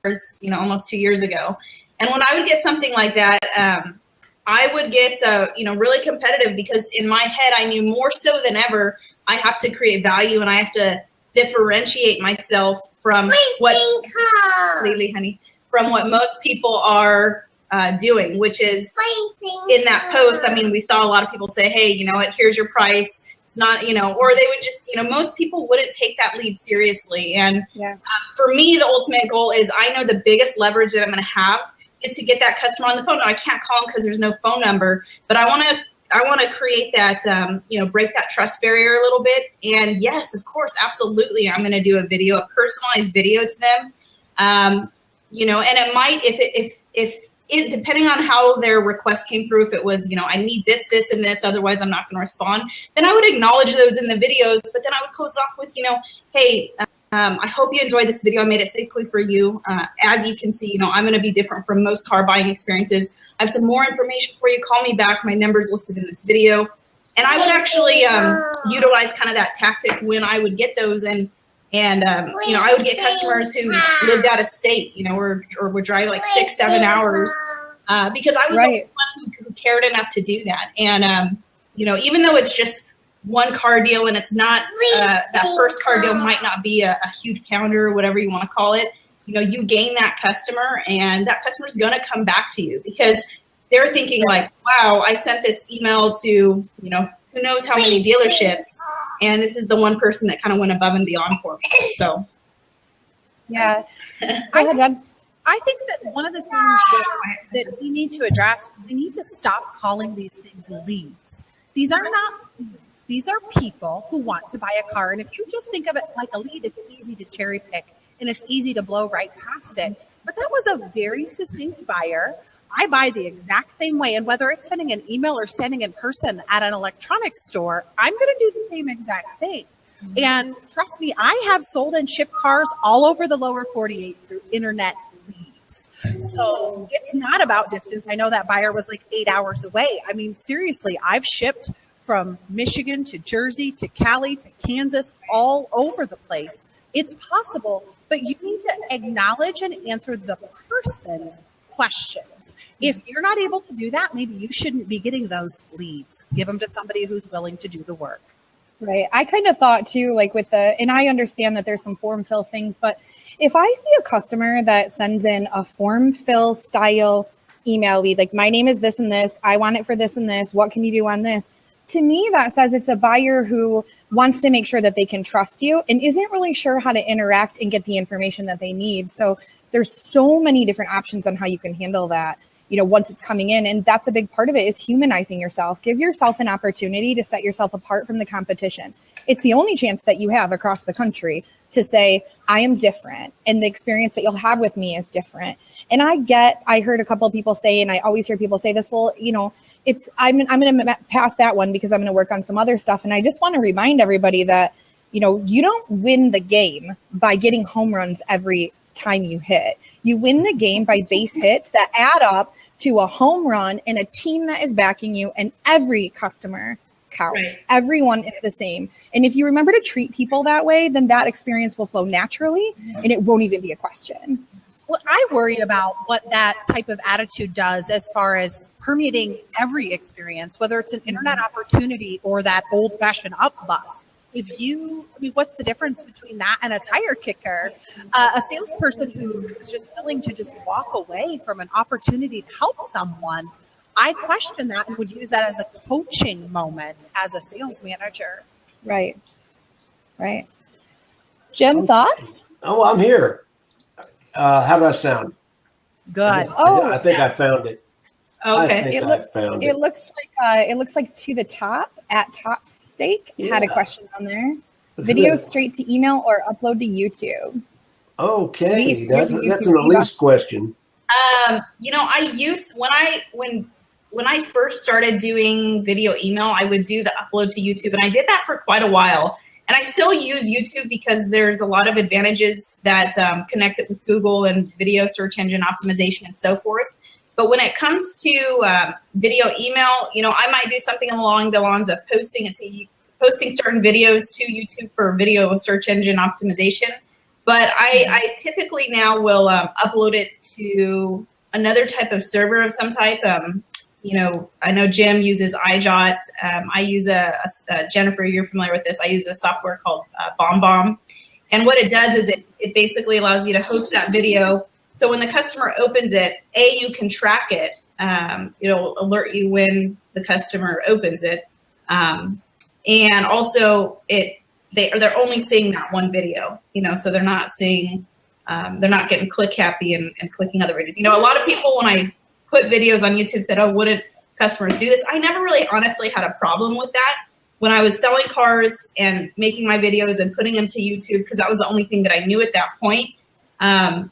almost 2 years ago. And when I would get something like that, I would get, really competitive, because in my head, I knew more so than ever, I have to create value and I have to differentiate myself from from what most people are doing, which is in that post. I mean, we saw a lot of people say, hey, you know what, here's your price. It's not, or they would just, most people wouldn't take that lead seriously. And for me, the ultimate goal is, I know the biggest leverage that I'm going to have is to get that customer on the phone. Now, I can't call them because there's no phone number, but I want to create that, break that trust barrier a little bit. And yes, of course, absolutely, I'm going to do a personalized video to them. And it might, if depending on how their request came through, if it was, I need this, this, and this, otherwise I'm not going to respond, then I would acknowledge those in the videos, but then I would close off with, hey, I hope you enjoyed this video. I made it safely for you. As you can see, I'm going to be different from most car buying experiences. I have some more information for you. Call me back. My number is listed in this video. And I would actually utilize kind of that tactic when I would get those. And I would get customers who lived out of state, or would drive like 6-7 hours because I was the one who cared enough to do that. And, even though it's just one car deal and it's not, that first car deal might not be a huge pounder or whatever you want to call it, you gain that customer, and that customer's going to come back to you because they're thinking like, wow, I sent this email to, who knows how many dealerships, and this is the one person that kind of went above and beyond for me. So, yeah. I think that one of the things that we need to address is we need to stop calling these things leads. These are not leads. These are people who want to buy a car. And if you just think of it like a lead, it's easy to cherry pick and it's easy to blow right past it. But that was a very succinct buyer. I buy the exact same way. And whether it's sending an email or standing in person at an electronics store, I'm going to do the same exact thing. And trust me, I have sold and shipped cars all over the lower 48 through internet leads. So it's not about distance. I know that buyer was like 8 hours away. I mean, seriously, I've shipped from Michigan to Jersey to Cali to Kansas, all over the place. It's possible, but you need to acknowledge and answer the person's questions. If you're not able to do that, maybe you shouldn't be getting those leads. Give them to somebody who's willing to do the work. Right. I kind of thought too, like and I understand that there's some form fill things, but if I see a customer that sends in a form fill style email lead, like my name is this and this, I want it for this and this, what can you do on this? To me, that says it's a buyer who wants to make sure that they can trust you and isn't really sure how to interact and get the information that they need. So there's so many different options on how you can handle that, once it's coming in. And that's a big part of it, is humanizing yourself. Give yourself an opportunity to set yourself apart from the competition. It's the only chance that you have across the country to say, I am different, and the experience that you'll have with me is different. And I heard a couple of people say, and I always hear people say this, well, I'm going to pass that one because I'm going to work on some other stuff. And I just want to remind everybody that, you don't win the game by getting home runs every time you hit. You win the game by base hits that add up to a home run and a team that is backing you, and every customer counts. Right. Everyone is the same. And if you remember to treat people that way, then that experience will flow naturally and it won't even be a question. Well, I worry about what that type of attitude does as far as permeating every experience, whether it's an internet opportunity or that old-fashioned up bus. What's the difference between that and a tire kicker? A salesperson who is just willing to just walk away from an opportunity to help someone, I question that and would use that as a coaching moment as a sales manager. Right. Jim, thoughts? Oh, I'm here. How do I sound? Good. I think I found it. Okay. It looks like to the top at Top Steak had a question on there. Video straight to email or upload to YouTube. Okay, that's an Elise question. I used when I first started doing video email, I would do the upload to YouTube, and I did that for quite a while. And I still use YouTube because there's a lot of advantages that connect it with Google and video search engine optimization and so forth. But when it comes to video email, I might do something along the lines of posting certain videos to YouTube for video search engine optimization. But I typically now will upload it to another type of server of some type. I know Jim uses iJot. I use Jennifer, you're familiar with this. I use a software called BombBomb. And what it does is it basically allows you to host that video. So when the customer opens it, you can track it. It'll alert you when the customer opens it. And also they're only seeing that one video, so they're not seeing, they're not getting click happy and clicking other videos. A lot of people, when I put videos on YouTube, said, oh, wouldn't customers do this? I never really honestly had a problem with that. When I was selling cars and making my videos and putting them to YouTube, because that was the only thing that I knew at that point. I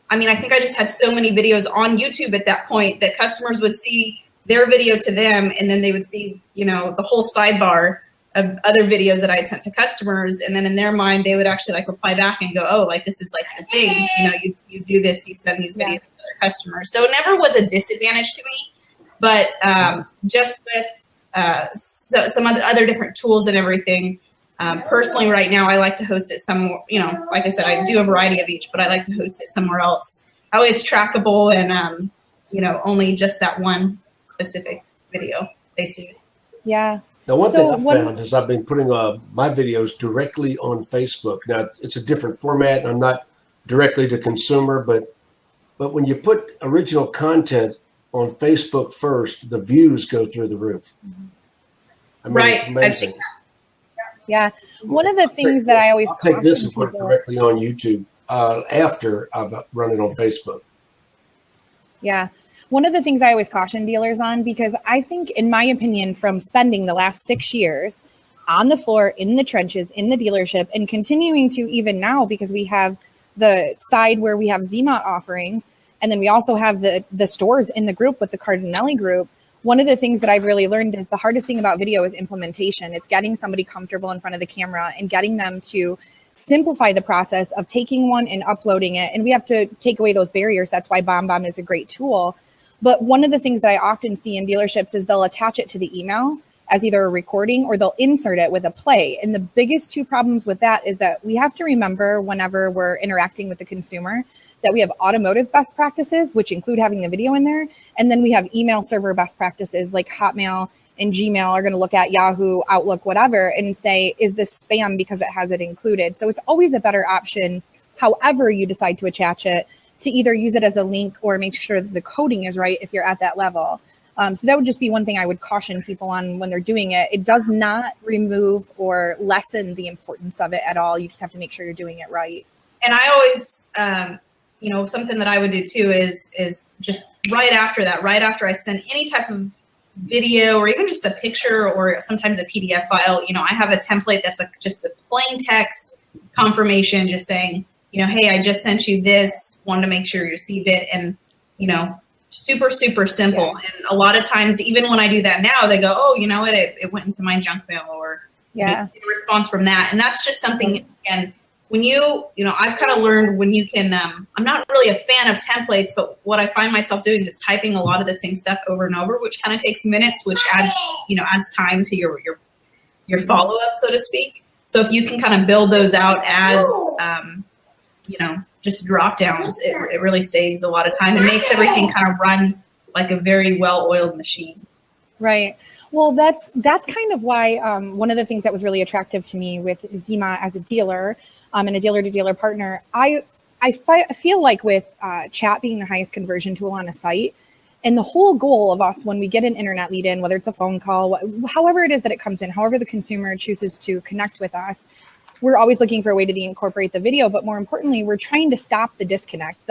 think I just had so many videos on YouTube at that point that customers would see their video to them, and then they would see, the whole sidebar of other videos that I had sent to customers. And then in their mind, they would actually reply back and go, oh, this is the thing, you do this, you send these videos to other customers. So it never was a disadvantage to me, but just with some other different tools and everything, personally right now, I like to host it somewhere, like I said, I do a variety of each, but I like to host it somewhere else. That way it's trackable and, only just that one specific video they see. Yeah. Now, one thing I've found is I've been putting my videos directly on Facebook. Now, it's a different format, and I'm not directly to consumer, but when you put original content on Facebook first, the views go through the roof. Right. I've seen that. Yeah. One of the things that I always take this and put it directly on YouTube after I've run it on Facebook. Yeah. One of the things I always caution dealers on, because I think, in my opinion, from spending the last 6 years on the floor, in the trenches, in the dealership, and continuing to even now, because we have the side where we have ZMOT offerings, and then we also have the stores in the group with the Cardinelli group. One of the things that I've really learned is the hardest thing about video is implementation. It's getting somebody comfortable in front of the camera and getting them to simplify the process of taking one and uploading it. And we have to take away those barriers. That's why BombBomb is a great tool. But one of the things that I often see in dealerships is they'll attach it to the email as either a recording or they'll insert it with a play. And the biggest two problems with that is that we have to remember whenever we're interacting with the consumer that we have automotive best practices, which include having the video in there. And then we have email server best practices like Hotmail and Gmail are going to look at Yahoo, Outlook, whatever, and say, is this spam because it has it included? So it's always a better option, however you decide to attach it, to either use it as a link or make sure that the coding is right if you're at that level. So that would just be one thing I would caution people on when they're doing it. It does not remove or lessen the importance of it at all. You just have to make sure you're doing it right. And I always, something that I would do too is just right after that, right after I send any type of video or even just a picture or sometimes a PDF file, I have a template that's just a plain text confirmation just saying, hey, I just sent you this, wanted to make sure you received it. And, super, super simple. Yeah. And a lot of times, even when I do that now, they go, oh, you know what, it went into my junk mail or a response from that. And that's just something, again, when I've kind of learned when you can, I'm not really a fan of templates, but what I find myself doing is typing a lot of the same stuff over and over, which kind of takes minutes, which adds time to your follow-up, so to speak. So if you can kind of build those out as, just drop downs, it really saves a lot of time and makes everything kind of run like a very well-oiled machine. Right. Well, that's kind of why one of the things that was really attractive to me with Zima as a dealer and a dealer-to-dealer partner, I feel like with chat being the highest conversion tool on a site, and the whole goal of us when we get an internet lead in, whether it's a phone call, however it is that it comes in, however the consumer chooses to connect with us, we're always looking for a way to incorporate the video, but more importantly, we're trying to stop the disconnect.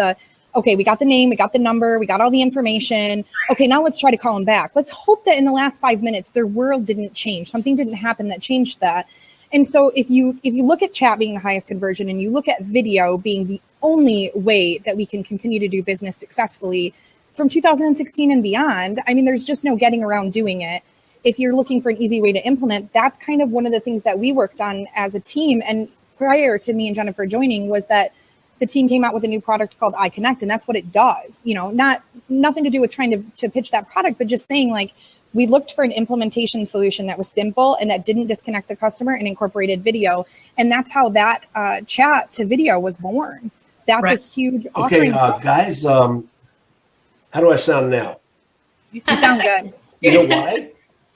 Okay, we got the name, we got the number, we got all the information. Okay, now let's try to call them back. Let's hope that in the last 5 minutes, their world didn't change. Something didn't happen that changed that. And so if you look at chat being the highest conversion and you look at video being the only way that we can continue to do business successfully from 2016 and beyond, there's just no getting around doing it. If you're looking for an easy way to implement, that's kind of one of the things that we worked on as a team. And prior to me and Jennifer joining was that the team came out with a new product called iConnect, and that's what it does. Nothing to do with trying to pitch that product, but just saying like, We looked for an implementation solution that was simple and that didn't disconnect the customer and incorporated video. And that's how that chat to video was born. That's a huge offering. Okay, guys, how do I sound now? You sound good. You know why?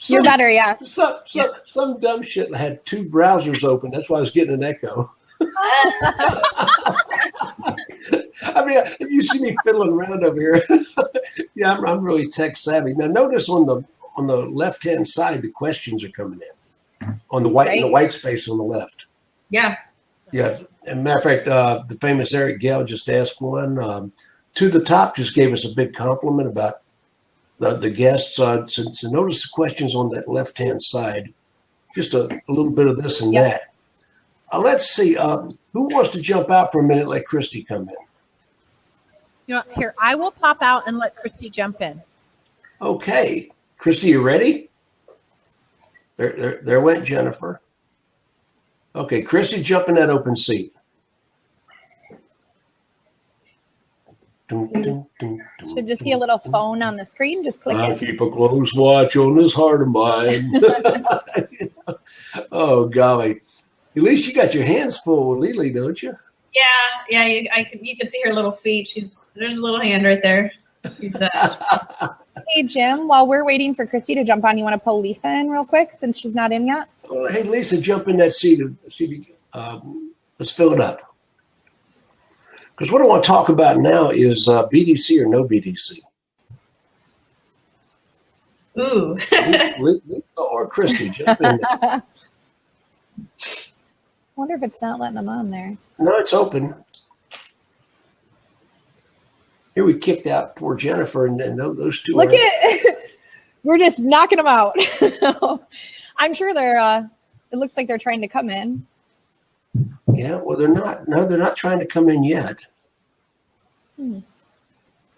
You're better, yeah. Some dumb shit had 2 browsers open. That's why I was getting an echo. I mean, you see me fiddling around over here. Yeah, I'm really tech savvy. Now, notice on the left-hand side, the questions are coming in on the white space on the left. Yeah. Yeah. As a matter of fact, the famous Eric Gale just asked one. To the Top just gave us a big compliment about the guests. So notice the questions on that left-hand side. Just a little bit of this and that. Let's see. Who wants to jump out for a minute? Let Christy come in. You know, here, I will pop out and let Christy jump in. Okay. Christy, you ready? There went Jennifer. Okay, Christy, jump in that open seat. Should just see a little phone on the screen. Just click I it. keep a close watch on this heart of mine. Oh, golly. At least you got your hands full with Lily, don't you? Yeah. You can see her little feet. There's a little hand right there. Hey, Jim, while we're waiting for Christy to jump on, you want to pull Lisa in real quick since she's not in yet? Oh, hey, Lisa, jump in that seat. Let's fill it up. Because what I want to talk about now is BDC or no BDC. Ooh. Lisa or Christy, jump in there. I wonder if it's not letting them on there. No, it's open. Here we kicked out poor Jennifer, and those two. Look at we're just knocking them out. I'm sure they're. It looks like they're trying to come in. Yeah, well, they're not. No, they're not trying to come in yet.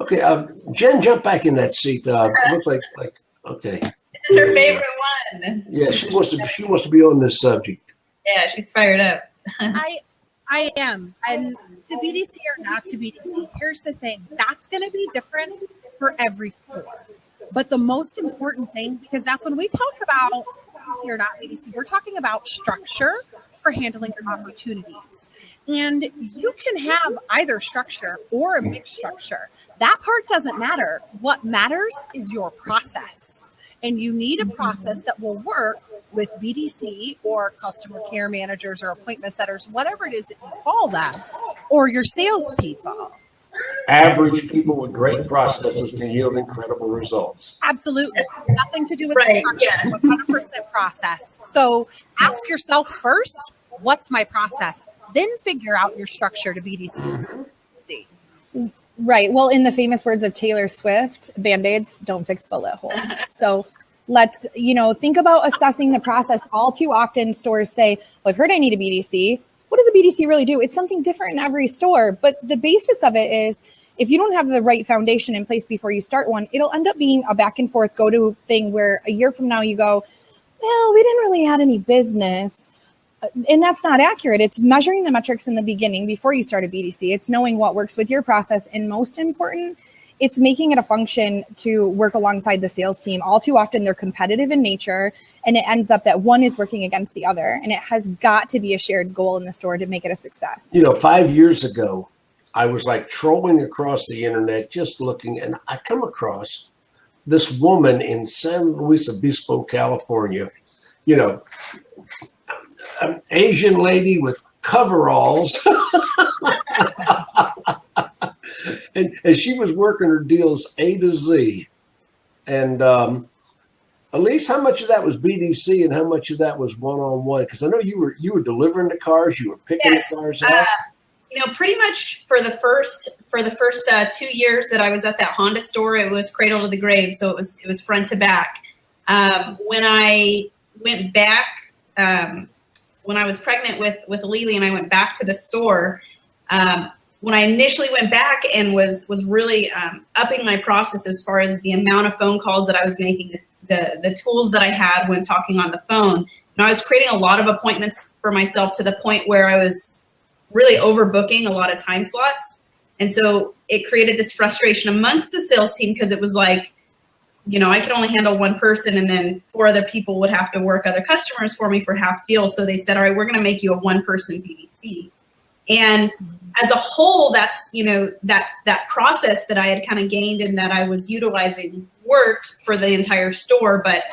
Okay, Jen, jump back in that seat. It looks like okay. This is her favorite one. Yeah, she wants to be on this subject. Yeah, she's fired up. I am. And to BDC or not to BDC, here's the thing. That's going to be different for every store. But the most important thing, because that's when we talk about BDC or not BDC, we're talking about structure for handling your opportunities. And you can have either structure or a mixed structure. That part doesn't matter. What matters is your process. And you need a process that will work with BDC or customer care managers or appointment setters, whatever it is that you call them, or your salespeople. Average people with great processes can yield incredible results. Absolutely. Nothing to do with structure, 100% process. So ask yourself first, what's my process? Then figure out your structure to BDC. Right. Well, in the famous words of Taylor Swift, Band-Aids don't fix bullet holes. So let's, think about assessing the process. All too often stores say, well, I've heard I need a BDC. What does a BDC really do? It's something different in every store. But the basis of it is if you don't have the right foundation in place before you start one, it'll end up being a back and forth go-to thing where a year from now you go, well, we didn't really have any business. And that's not accurate. It's measuring the metrics in the beginning before you start a BDC. It's knowing what works with your process. And most important, it's making it a function to work alongside the sales team. All too often, they're competitive in nature, and it ends up that one is working against the other. And it has got to be a shared goal in the store to make it a success. 5 years ago, I was like trolling across the internet, just looking, and I come across this woman in San Luis Obispo, California, an Asian lady with coveralls. and she was working her deals A to Z. And Elise, how much of that was BDC and how much of that was one-on-one? Because I know you were delivering the cars, you were picking the cars up. Pretty much for the first 2 years that I was at that Honda store, it was cradle to the grave. So it was front to back. When I went back, when I was pregnant with Lily and I went back to the store, when I initially went back and was really upping my process as far as the amount of phone calls that I was making, the tools that I had when talking on the phone, and I was creating a lot of appointments for myself to the point where I was really overbooking a lot of time slots. And so it created this frustration amongst the sales team because it was like, I could only handle one person, and then 4 other people would have to work other customers for me for half deal. So they said, all right, we're going to make you a 1-person BDC. And as a whole, that's, that process that I had kind of gained and that I was utilizing worked for the entire store. But,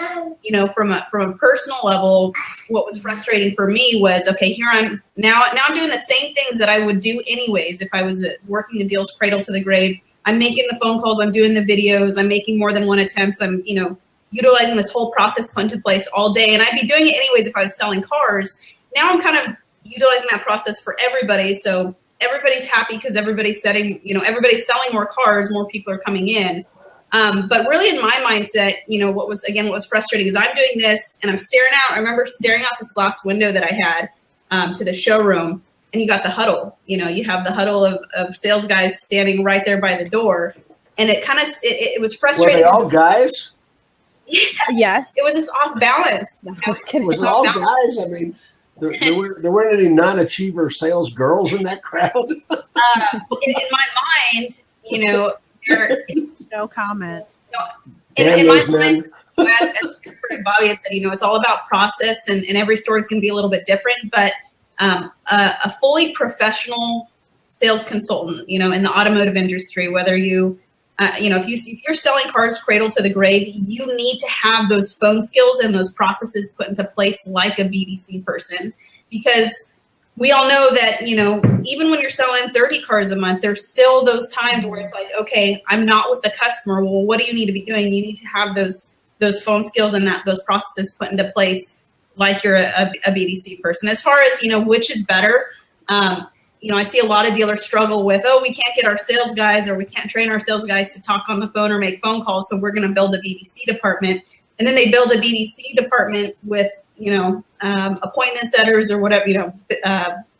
from a personal level, what was frustrating for me was, okay, here now I'm doing the same things that I would do anyways if I was working the deals cradle to the grave. I'm making the phone calls, I'm doing the videos, I'm making more than one attempts, I'm, utilizing this whole process put into place all day. And I'd be doing it anyways if I was selling cars. Now I'm kind of utilizing that process for everybody. So everybody's happy because everybody's everybody's selling more cars, more people are coming in. But really in my mindset, what was frustrating is I'm doing this and I'm staring out. I remember staring out this glass window that I had to the showroom, and you got the huddle. You have the huddle of sales guys standing right there by the door. And it kind of, it was frustrating. Were they all guys? Yeah. Yes. It was this off balance. Was it all guys? I mean, there weren't any non-achiever sales girls in that crowd. In my mind, no comment. In my mind, as Bobby had said, it's all about process, and every store is going to be a little bit different. But a fully professional sales consultant, in the automotive industry, whether if you're selling cars cradle to the grave, you need to have those phone skills and those processes put into place like a BDC person, because we all know that, even when you're selling 30 cars a month, there's still those times where it's like, okay, I'm not with the customer. Well, what do you need to be doing? You need to have those phone skills and those processes put into place like you're a BDC person. As far as, which is better, I see a lot of dealers struggle with, we can't get our sales guys, or we can't train our sales guys to talk on the phone or make phone calls, so we're going to build a BDC department. And then they build a BDC department with, appointment setters or whatever,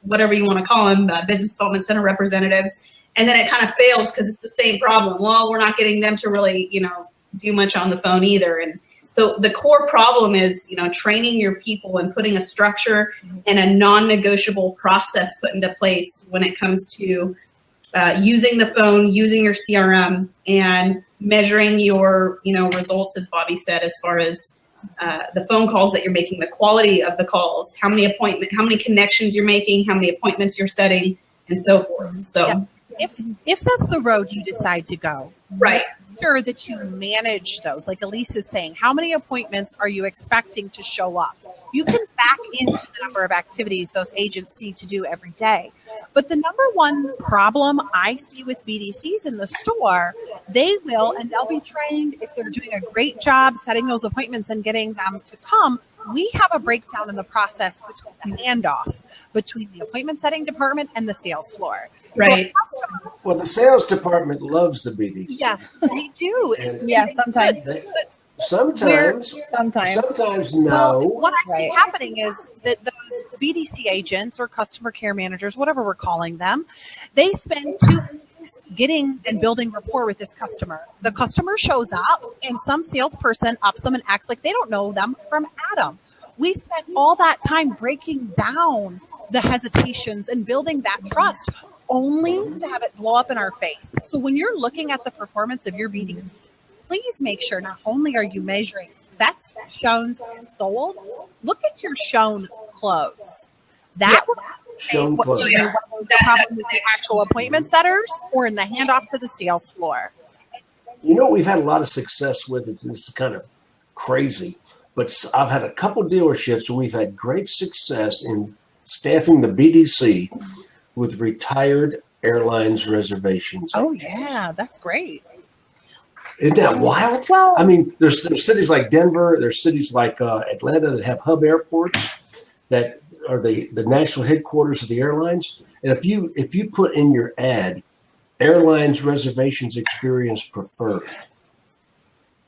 whatever you want to call them, business development center representatives. And then it kind of fails because it's the same problem. Well, we're not getting them to really, do much on the phone either. And so the core problem is, training your people and putting a structure and a non-negotiable process put into place when it comes to using the phone, using your CRM, and measuring your, results, as Bobby said, as far as the phone calls that you're making, the quality of the calls, how many connections you're making, how many appointments you're setting, and so forth. So if that's the road you decide to go, right. Sure that you manage those. Like Elise is saying, how many appointments are you expecting to show up? You can back into the number of activities those agents need to do every day. But the number one problem I see with BDCs in the store, they'll be trained if they're doing a great job setting those appointments and getting them to come. We have a breakdown in the process between the handoff between the appointment setting department and the sales floor. Right. So well, the sales department loves the BDC. Yeah, they do. Sometimes. Sometimes no. Well, what I see happening is that those BDC agents or customer care managers, whatever we're calling them, they spend 2 weeks getting and building rapport with this customer. The customer shows up and some salesperson ups them and acts like they don't know them from Adam. We spent all that time breaking down the hesitations and building that trust, only to have it blow up in our face. So when you're looking at the performance of your BDC, please make sure not only are you measuring sets, showns, and sold, look at your shown close. That will say what to do, whether the problem with the actual appointment setters or in the handoff to the sales floor. We've had a lot of success with it. This is kind of crazy, but I've had a couple dealerships where we've had great success in staffing the BDC with retired airlines reservations. Oh, yeah, that's great. Isn't that wild? Well, I mean, there's cities like Denver, there's cities like Atlanta that have hub airports that are the national headquarters of the airlines. And if you put in your ad, airlines reservations experience preferred,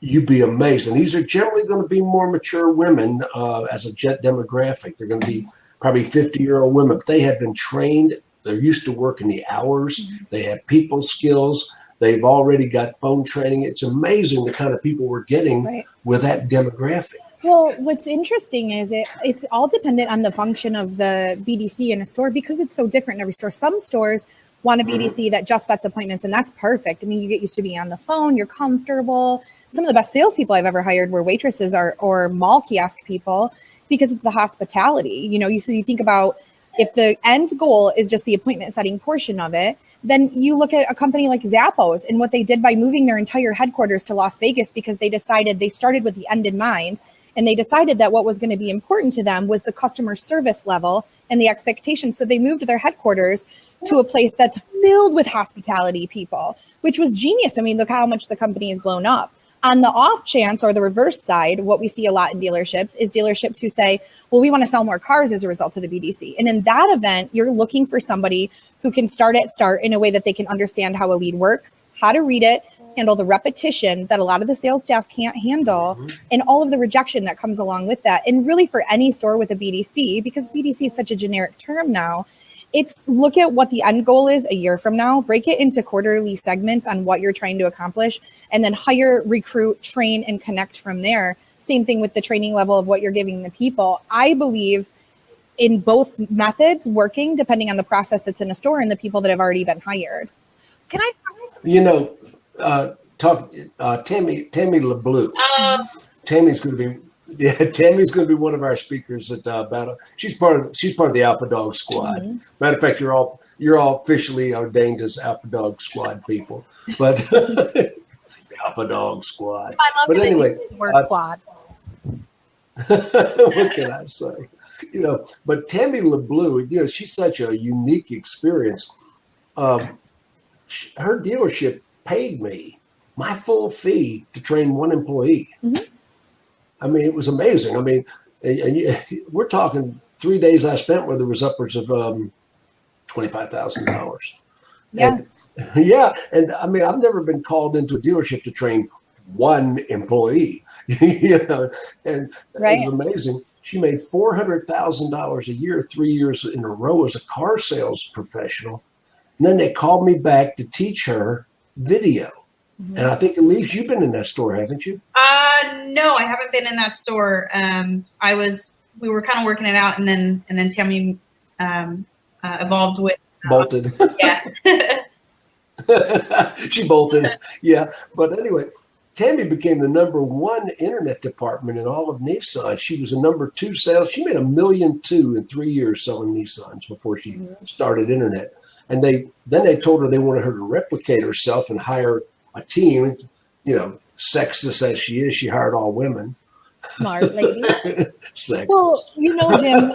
you'd be amazed. And these are generally going to be more mature women as a jet demographic. They're going to be probably 50-year-old women. But they have been trained. They're used to working the hours. Mm-hmm. They have people skills. They've already got phone training. It's amazing the kind of people we're getting with that demographic. Well, what's interesting is it's all dependent on the function of the BDC in a store because it's so different in every store. Some stores want a BDC that just sets appointments, and that's perfect. I mean, you get used to being on the phone, you're comfortable. Some of the best salespeople I've ever hired were waitresses or mall kiosk people, because it's the hospitality. You know, so you think about, if the end goal is just the appointment setting portion of it, then you look at a company like Zappos and what they did by moving their entire headquarters to Las Vegas, because they started with the end in mind, and they decided that what was going to be important to them was the customer service level and the expectation. So they moved their headquarters to a place that's filled with hospitality people, which was genius. I mean, look how much the company has blown up. On the off chance, or the reverse side, what we see a lot in dealerships is dealerships who say, well, we want to sell more cars as a result of the BDC. And in that event, you're looking for somebody who can start in a way that they can understand how a lead works, how to read it, handle the repetition that a lot of the sales staff can't handle, and all of the rejection that comes along with that. And really, for any store with a BDC, because BDC is such a generic term now, it's look at what the end goal is a year from now, break it into quarterly segments on what you're trying to accomplish, and then hire, recruit, train, and connect from there. Same thing with the training level of what you're giving the people. I believe in both methods working depending on the process that's in a store and the people that have already been hired. Can I? You know, Tammy LeBlue. Tammy's going to be one of our speakers at Battle. She's part of the Alpha Dog Squad. Mm-hmm. Matter of fact, you're all officially ordained as Alpha Dog Squad people. But the Alpha Dog Squad. I love anyway, the word squad. What can I say? You know, but Tammy LeBlue, you know, she's such a unique experience. Her dealership paid me my full fee to train one employee. Mm-hmm. I mean, it was amazing. I mean, we're talking 3 days I spent where there was upwards of $25,000. Yeah. And I mean, I've never been called into a dealership to train one employee, you know, and right. It was amazing. She made $400,000 a year, 3 years in a row as a car sales professional. And then they called me back to teach her video. Mm-hmm. And I think, Elise, you've been in that store, haven't you? No, I haven't been in that store. We were kind of working it out, and then Tammy evolved with bolted. Yeah. She bolted. Yeah. But anyway, Tammy became the number one internet department in all of Nissan. She was a number two sales. She made $1.2 million in 3 years selling Nissans before she started internet. And then they told her they wanted her to replicate herself and hire a team. You know, sexist as she is, she hired all women. Smart lady. Well, you know, Jim,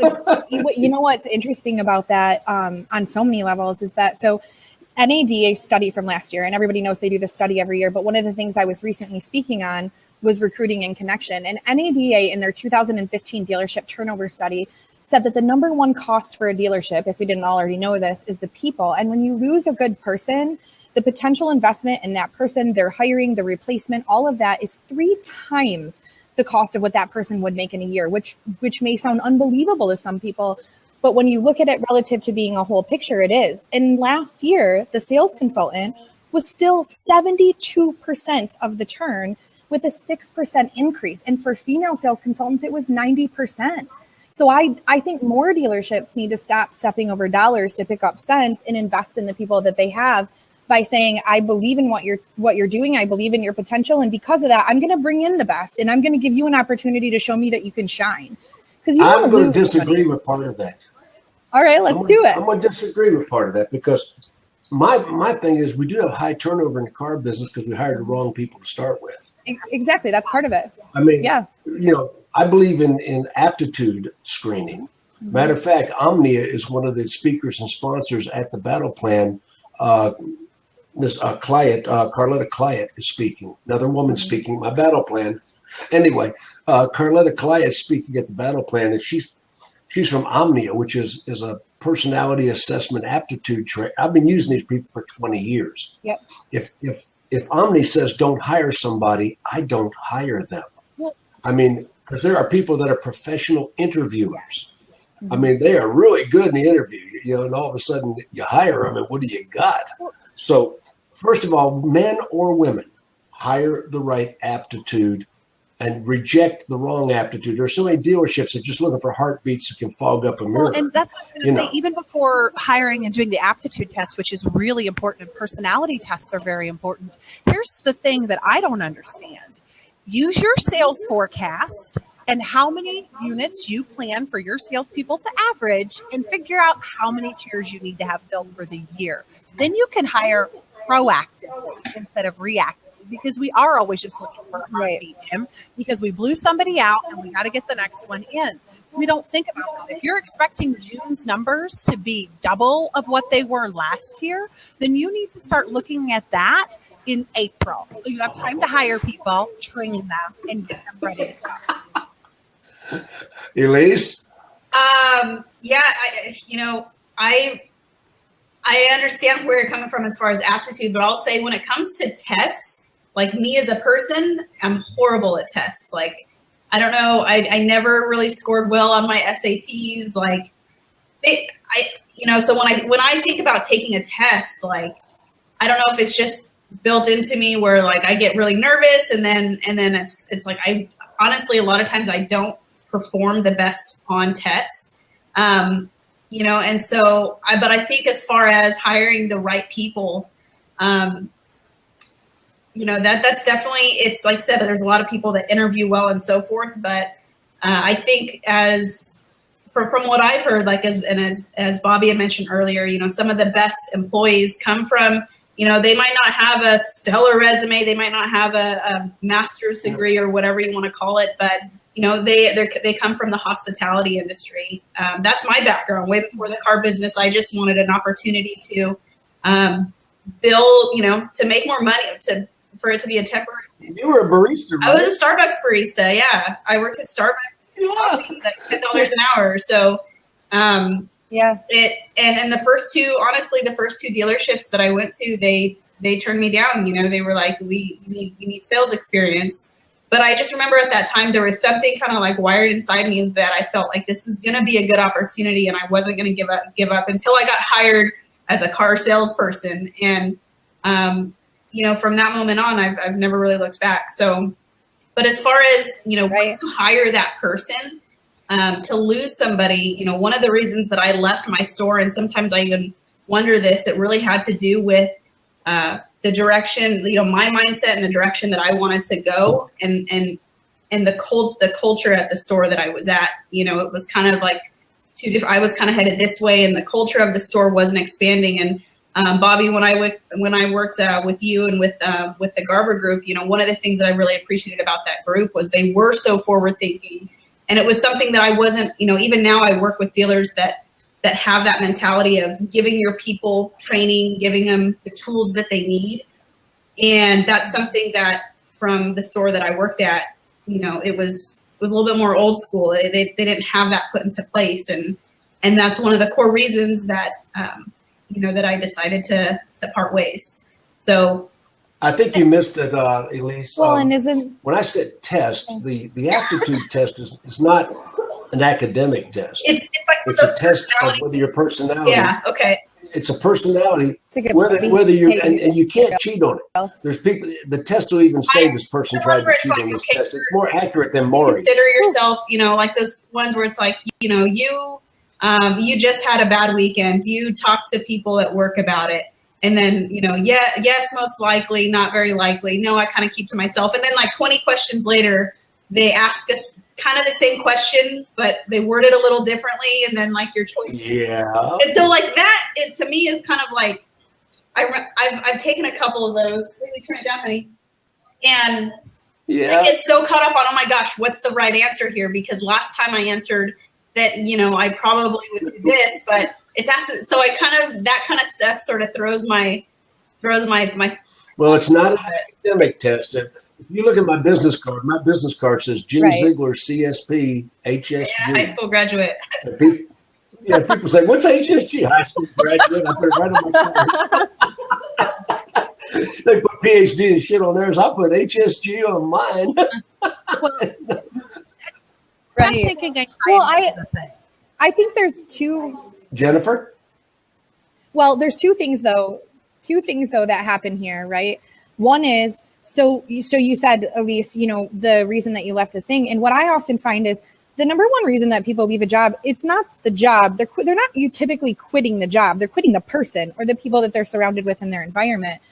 you know what's interesting about that on so many levels is that, so NADA study from last year, and everybody knows they do this study every year, but one of the things I was recently speaking on was recruiting and connection. And NADA in their 2015 dealership turnover study said that the number one cost for a dealership, if we didn't already know this, is the people. And when you lose a good person, the potential investment in that person, their hiring, the replacement, all of that is 3 times the cost of what that person would make in a year, which may sound unbelievable to some people. But when you look at it relative to being a whole picture, it is. And last year, the sales consultant was still 72% of the turn with a 6% increase. And for female sales consultants, it was 90%. So I think more dealerships need to stop stepping over dollars to pick up cents and invest in the people that they have by saying, I believe in what you're doing. I believe in your potential. And because of that, I'm going to bring in the best, and I'm going to give you an opportunity to show me that you can shine. I'm going to disagree with part of that. All right, let's do it. I'm going to disagree with part of that because my thing is we do have high turnover in the car business because we hired the wrong people to start with. Exactly. That's part of it. I mean, yeah. You know, I believe in aptitude screening. Mm-hmm. Matter of fact, Omnia is one of the speakers and sponsors at the Battle Plan. Miss Carletta Clyett is speaking. Another woman speaking. My Battle Plan. Anyway, Carletta Clyett is speaking at the Battle Plan, and she's from Omnia, which is a personality assessment aptitude train. I've been using these people for 20 years. Yep. If Omni says don't hire somebody, I don't hire them. Yep. I mean, because there are people that are professional interviewers. Mm-hmm. I mean, they are really good in the interview, you know, and all of a sudden you hire them, and what do you got? So, first of all, men or women, hire the right aptitude and reject the wrong aptitude. There's so many dealerships that just looking for heartbeats that can fog up a mirror. Well, and that's what I was going to say, even before hiring and doing the aptitude test, which is really important, and personality tests are very important. Here's the thing that I don't understand. Use your sales forecast and how many units you plan for your salespeople to average and figure out how many chairs you need to have filled for the year. Then you can hire proactively instead of reactively, because we are always just looking for a heartbeat, Jim, because we blew somebody out and we got to get the next one in. We don't think about that. If you're expecting June's numbers to be double of what they were last year, then you need to start looking at that in April. So you have time to hire people, train them, and get them ready to go. Elise? Yeah, I understand where you're coming from as far as aptitude, but I'll say when it comes to tests, like me as a person, I'm horrible at tests. Like, I don't know, I never really scored well on my SATs. Like, so when I think about taking a test, like, I don't know if it's just built into me where like I get really nervous and then it's like I honestly a lot of times I don't perform the best on tests. And so but I think as far as hiring the right people, that's definitely, it's like I said, there's a lot of people that interview well and so forth, but I think from what I've heard, like as Bobby had mentioned earlier, some of the best employees come from, they might not have a stellar resume, they might not have a master's degree or whatever you want to call it, but they come from the hospitality industry. That's my background. Way before the car business, I just wanted an opportunity to build, to make more money, for it to be a temporary. You were a barista, right? I was a Starbucks barista. Yeah, I worked at Starbucks. Yeah, like $10 an hour. So, yeah. And the first two dealerships that I went to, they turned me down. They were like, you need sales experience. But I just remember at that time there was something kind of like wired inside me that I felt like this was going to be a good opportunity, and I wasn't going to give up until I got hired as a car salesperson. And from that moment on, I've never really looked back. So, but as far as right. Once to hire that person, to lose somebody, one of the reasons that I left my store, and sometimes I even wonder this, it really had to do with the direction, my mindset and the direction that I wanted to go, and the culture at the store that I was at. It was kind of like two different. I was kind of headed this way, and the culture of the store wasn't expanding. And Bobby, when I worked with you and with the Garber Group, one of the things that I really appreciated about that group was they were so forward thinking, and it was something that I wasn't. Even now, I work with dealers that have that mentality of giving your people training, giving them the tools that they need. And that's something that from the store that I worked at, it was a little bit more old school. They didn't have that put into place. And that's one of the core reasons that, that I decided to part ways. So I think you missed it, Elise. Well, and when I said test, the aptitude test is not an academic test. It's a test of whether your personality. Yeah. Okay. It's a personality, whether you and you can't cheat on it. There's people. The test will even say this person tried to cheat on this test. It's more accurate than Maury. Consider yourself, like those ones where it's like, you just had a bad weekend. You talk to people at work about it, and then yes, most likely, not very likely. No, I kind of keep to myself. And then like 20 questions later, they ask us kind of the same question, but they word it a little differently, and then like your choice. Yeah. And so like that, it to me is kind of like I've taken a couple of those. Let me turn it down, honey. And I get so caught up on, oh my gosh, what's the right answer here? Because last time I answered that, I probably would do this, but it's asked. So that kind of stuff sort of throws my. Well, it's not an academic test. If you look at my business card says Jim Ziegler, CSP, HSG. Yeah, high school graduate. People say, what's HSG? High school graduate. I put it right on my card. They put PhD and shit on theirs. I put HSG on mine. I think there's two. Jennifer? Well, there's two things though that happen here, right? One is So you said, Elise, the reason that you left the thing. And what I often find is the number one reason that people leave a job, it's not the job. They're not typically quitting the job. They're quitting the person or the people that they're surrounded with in their environment.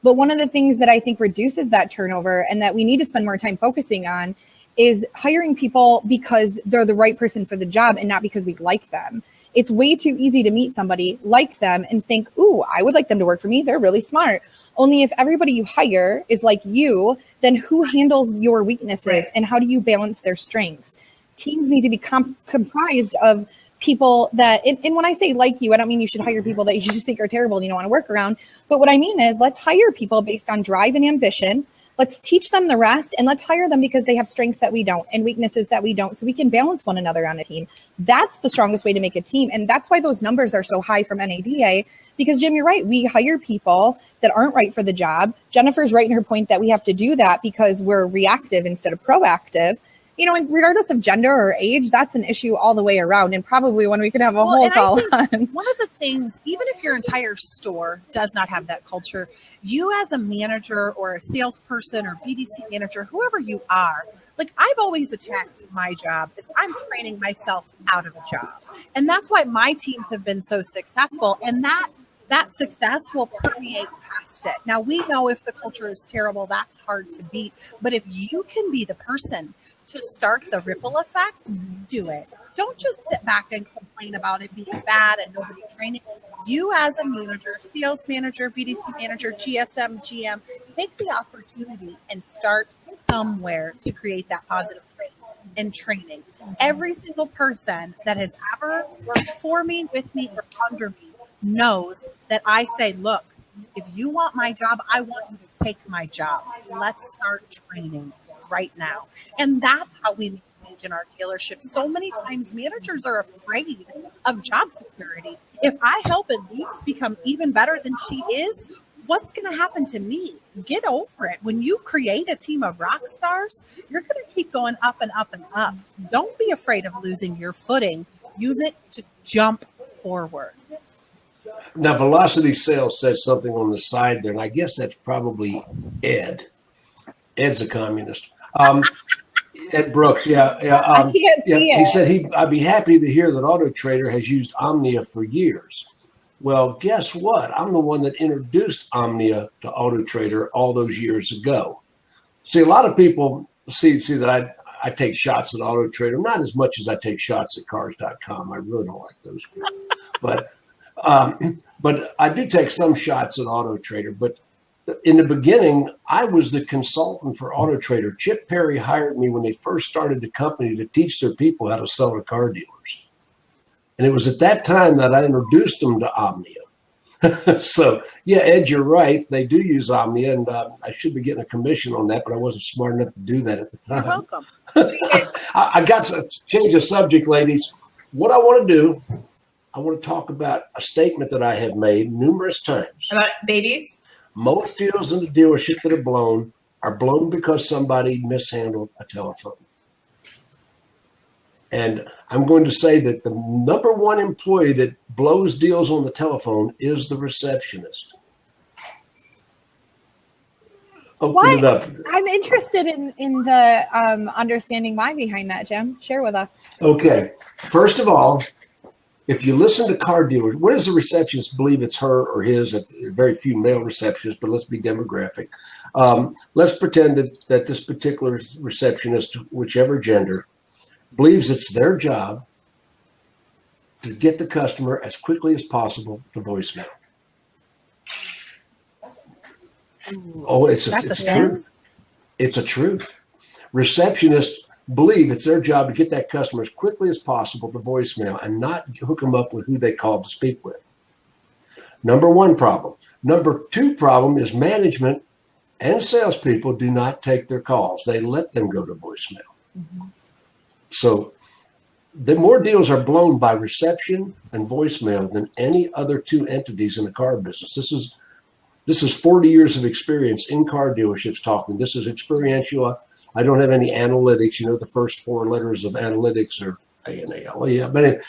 But one of the things that I think reduces that turnover and that we need to spend more time focusing on is hiring people because they're the right person for the job and not because we like them. It's way too easy to meet somebody, like them, and think, ooh, I would like them to work for me. They're really smart. Only if everybody you hire is like you, then who handles your weaknesses right. And how do you balance their strengths? Teams need to be comprised of people that, and when I say like you, I don't mean you should hire people that you just think are terrible and you don't want to work around. But what I mean is let's hire people based on drive and ambition. Let's teach them the rest and let's hire them because they have strengths that we don't and weaknesses that we don't. So we can balance one another on a team. That's the strongest way to make a team. And that's why those numbers are so high from NADA because Jim, you're right. We hire people that aren't right for the job. Jennifer's right in her point that we have to do that because we're reactive instead of proactive. And regardless of gender or age, that's an issue all the way around and probably one we could have a whole call on. One of the things, even if your entire store does not have that culture, you as a manager or a salesperson or BDC manager, whoever you are, like I've always attacked my job is I'm training myself out of a job. And that's why my teams have been so successful. And that success will permeate past it. Now, we know if the culture is terrible, that's hard to beat. But if you can be the person to start the ripple effect, do it. Don't just sit back and complain about it being bad and nobody training. You as a manager, sales manager, BDC manager, GSM, GM, take the opportunity and start somewhere to create that positive training. Every single person that has ever worked for me, with me, or under me knows that I say, look, if you want my job, I want you to take my job. Let's start training right now. And that's how we make change in our dealership. So many times managers are afraid of job security. If I help Elise become even better than she is, what's going to happen to me? Get over it. When you create a team of rock stars, you're going to keep going up and up and up. Don't be afraid of losing your footing. Use it to jump forward. Now, Velocity Sales says something on the side there, and I guess that's probably Ed. Ed's a communist. Ed Brooks, yeah. I can't see it. He said I'd be happy to hear that Auto Trader has used Omnia for years. Well, guess what? I'm the one that introduced Omnia to Auto Trader all those years ago. See, a lot of people see that I take shots at Auto Trader, not as much as I take shots at Cars.com. I really don't like those people. But I do take some shots at Auto Trader. But in the beginning, I was the consultant for Auto Trader. Chip Perry hired me when they first started the company to teach their people how to sell to car dealers. And it was at that time that I introduced them to Omnia. So, yeah, Ed, you're right. They do use Omnia, and I should be getting a commission on that, but I wasn't smart enough to do that at the time. You're welcome. I got to change the subject, ladies. What I want to do, I want to talk about a statement that I have made numerous times. About babies? Most deals in the dealership that are blown because somebody mishandled a telephone. And I'm going to say that the number one employee that blows deals on the telephone is the receptionist. Open it up. I'm interested in the understanding why behind that, Jim. Share with us. Okay. First of all, if you listen to car dealers, what does the receptionist believe it's her or his? Very few male receptionists, but let's be demographic. Let's pretend that this particular receptionist, whichever gender, believes it's their job to get the customer as quickly as possible to voicemail. Oh, it's a truth. It's a truth. Receptionists believe it's their job to get that customer as quickly as possible to voicemail and not hook them up with who they called to speak with. Number one problem. Number two problem is management and salespeople do not take their calls. They let them go to voicemail. Mm-hmm. So the more deals are blown by reception and voicemail than any other two entities in the car business. This is 40 years of experience in car dealerships talking. This is experiential. I don't have any analytics. The first four letters of analytics are A-N-A-L. Yeah, but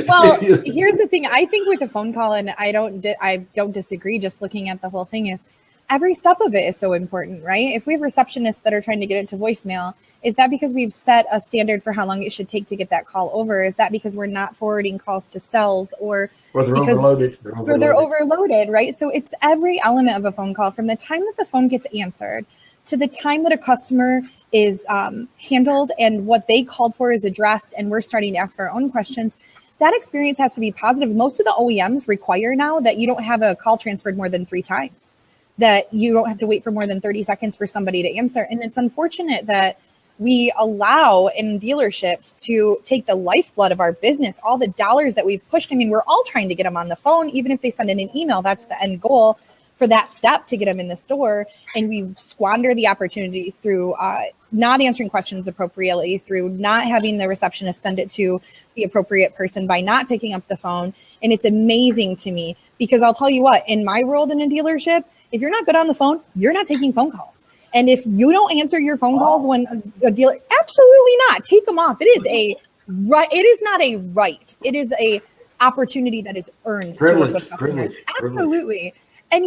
Well, here's the thing. I think with a phone call, and I don't disagree. Just looking at the whole thing is every step of it is so important, right? If we have receptionists that are trying to get it to voicemail, is that because we've set a standard for how long it should take to get that call over? Is that because we're not forwarding calls to cells or they're because overloaded? they're overloaded, right? So it's every element of a phone call, from the time that the phone gets answered to the time that a customer is handled and what they called for is addressed, and we're starting to ask our own questions. That experience has to be positive. Most of the OEMs require now that you don't have a call transferred more than 3 times, that you don't have to wait for more than 30 seconds for somebody to answer. And it's unfortunate that we allow in dealerships to take the lifeblood of our business, all the dollars that we've pushed. I mean, we're all trying to get them on the phone. Even if they send in an email, that's the end goal for that step to get them in the store. And we squander the opportunities through not answering questions appropriately, through not having the receptionist send it to the appropriate person, by not picking up the phone. And it's amazing to me because I'll tell you what, in my world in a dealership, if you're not good on the phone, you're not taking phone calls. And if you don't answer your phone calls when a dealer, absolutely not. Take them off. It is a right. It is not a right. It is a opportunity that is earned. Privilege. Absolutely. And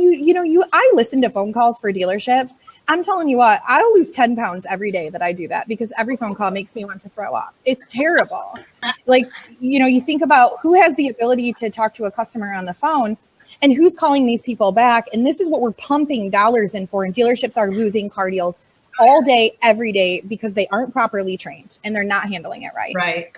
I listen to phone calls for dealerships. I'm telling you what, I'll lose 10 pounds every day that I do that because every phone call makes me want to throw up. It's terrible. Like, you think about who has the ability to talk to a customer on the phone and who's calling these people back. And this is what we're pumping dollars in for. And dealerships are losing car deals all day, every day, because they aren't properly trained and they're not handling it right. Right.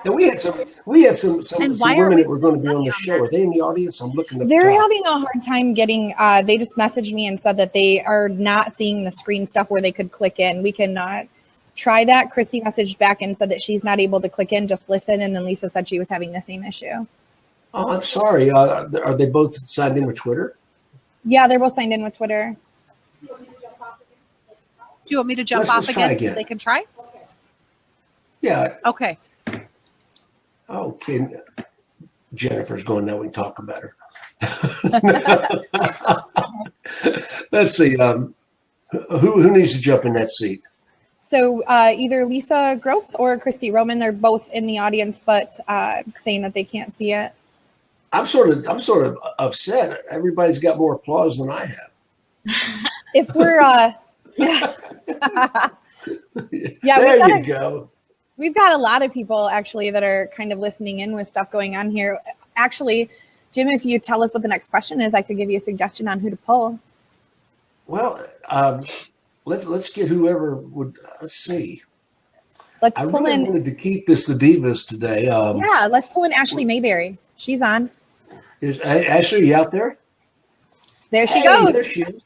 And we had some women that were going to be on the show. Are they in the audience? I'm looking at They're having a hard time getting, they just messaged me and said that they are not seeing the screen stuff where they could click in. We cannot try that. Christy messaged back and said that she's not able to click in, just listen. And then Lisa said she was having the same issue. Oh, I'm sorry. Are they both signed in with Twitter? Yeah, they're both signed in with Twitter. Do you want me to jump off again so they can try? Yeah. Okay. Okay. Jennifer's going now. We can talk about her. Let's see. Who needs to jump in that seat? So either Lisa Gropes or Christy Roman, they're both in the audience, but saying that they can't see it. I'm sort of upset. Everybody's got more applause than I have. If we're there you go. We've got a lot of people actually that are kind of listening in with stuff going on here. Actually, Jim, if you tell us what the next question is, I could give you a suggestion on who to pull. Well, let's get whoever would. Let's see. Let's pull in. I wanted to keep this the Divas today. Yeah, let's pull in Ashley Mayberry. She's on. Is Ashley out there? There she goes. There she is.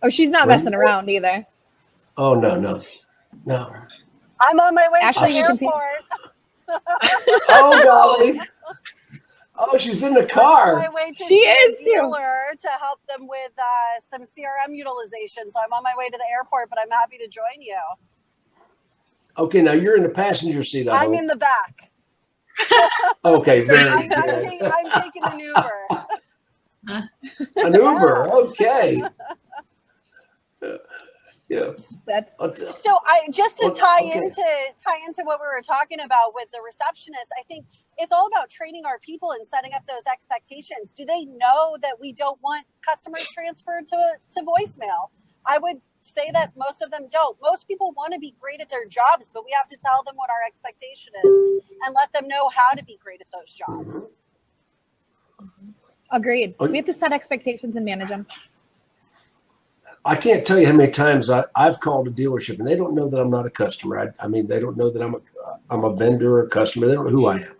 Oh, she's not messing around either. Oh no. I'm on my way Ashley, to the airport. Oh golly. Oh, she's in the car. I'm on my way to she is dealer to help them with some CRM utilization. So I'm on my way to the airport, but I'm happy to join you. Okay, now you're in the passenger seat. I'm in the back. Okay, very good. I'm taking an Uber. An Uber, okay. Yeah. So just to tie into what we were talking about with the receptionist, I think it's all about training our people and setting up those expectations. Do they know that we don't want customers transferred to voicemail? I would say that most of them don't. Most people want to be great at their jobs, but we have to tell them what our expectation is and let them know how to be great at those jobs. Agreed. We have to set expectations and manage them. I can't tell you how many times I've called a dealership and they don't know that I'm not a customer. I mean, they don't know that I'm a vendor or a customer. They don't know who I am.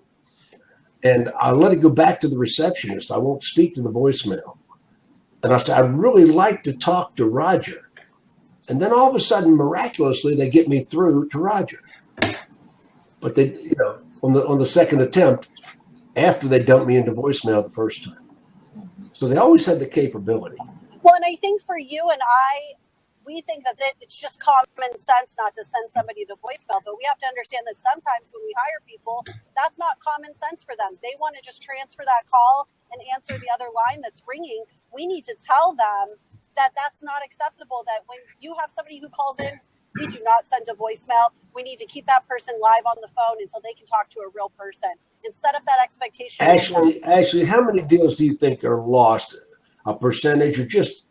And I let it go back to the receptionist. I won't speak to the voicemail. And I said, I'd really like to talk to Roger. And then all of a sudden, miraculously, they get me through to Roger. But they, on the second attempt, after they dumped me into voicemail the first time. So they always had the capability. Well, and I think for you and we think that it's just common sense not to send somebody to voicemail, but we have to understand that sometimes when we hire people, that's not common sense for them. They want to just transfer that call and answer the other line that's ringing. We need to tell them that that's not acceptable, that when you have somebody who calls in, we do not send a voicemail. We need to keep that person live on the phone until they can talk to a real person. and set up that expectation. Ashley, how many deals do you think are lost? A percentage, or just,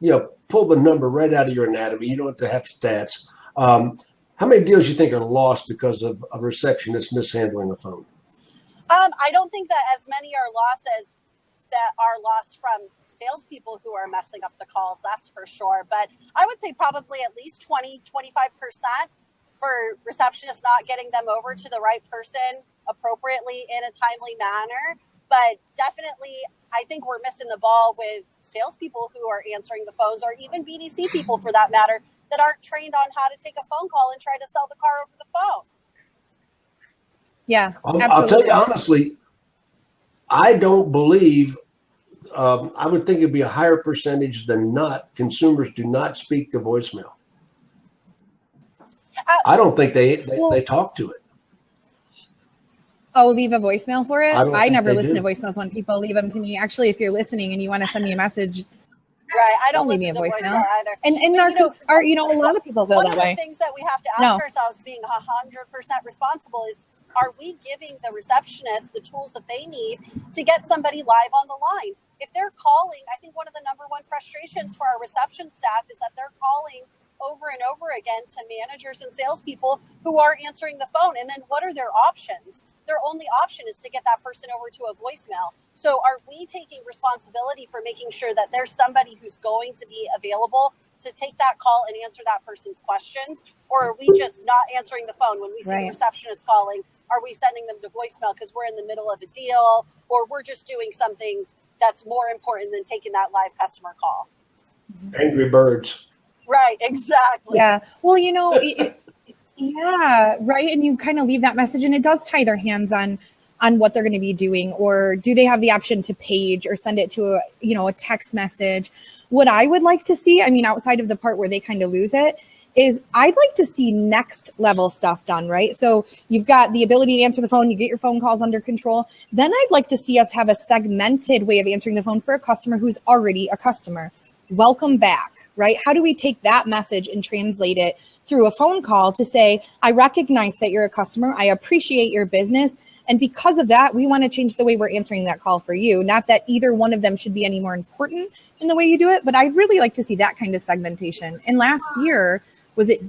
pull the number right out of your anatomy. You don't have to have stats. How many deals do you think are lost because of a receptionist mishandling the phone? I don't think that as many are lost as that are lost from salespeople who are messing up the calls, that's for sure. But I would say probably at least 20, 25% for receptionists not getting them over to the right person appropriately in a timely manner. But definitely, I think we're missing the ball with salespeople who are answering the phones, or even BDC people for that matter, that aren't trained on how to take a phone call and try to sell the car over the phone. Yeah, I'll tell you honestly, I don't believe, I would think it'd be a higher percentage than not. Consumers do not speak to voicemail. I don't think they talk to it. Oh, leave a voicemail for it? I never listen do. to voicemails when people leave them to me. Actually, if you're listening and you want to send me a message, right? I don't leave me a listen to voicemail either. And a lot of people feel that way. One of the things that we have to ask ourselves, being 100% responsible, is: are we giving the receptionist the tools that they need to get somebody live on the line? If they're calling, I think one of the number one frustrations for our reception staff is that they're calling over and over again to managers and salespeople who are answering the phone. And then what are their options? Their only option is to get that person over to a voicemail. So are we taking responsibility for making sure that there's somebody who's going to be available to take that call and answer that person's questions? Or are we just not answering the phone when we see the receptionist calling? Are we sending them to voicemail because we're in the middle of a deal, or we're just doing something that's more important than taking that live customer call? Angry birds. Right, exactly. Yeah. Well, yeah, right. And you kind of leave that message, and it does tie their hands on what they're going to be doing. Or do they have the option to page or send it to a text message? What I would like to see, outside of the part where they kind of lose it, is I'd like to see next level stuff done, right? So you've got the ability to answer the phone, you get your phone calls under control. Then I'd like to see us have a segmented way of answering the phone for a customer who's already a customer. Welcome back, right? How do we take that message and translate it through a phone call to say, I recognize that you're a customer, I appreciate your business, and because of that, we want to change the way we're answering that call for you. Not that either one of them should be any more important in the way you do it, but I'd really like to see that kind of segmentation. And last year, was it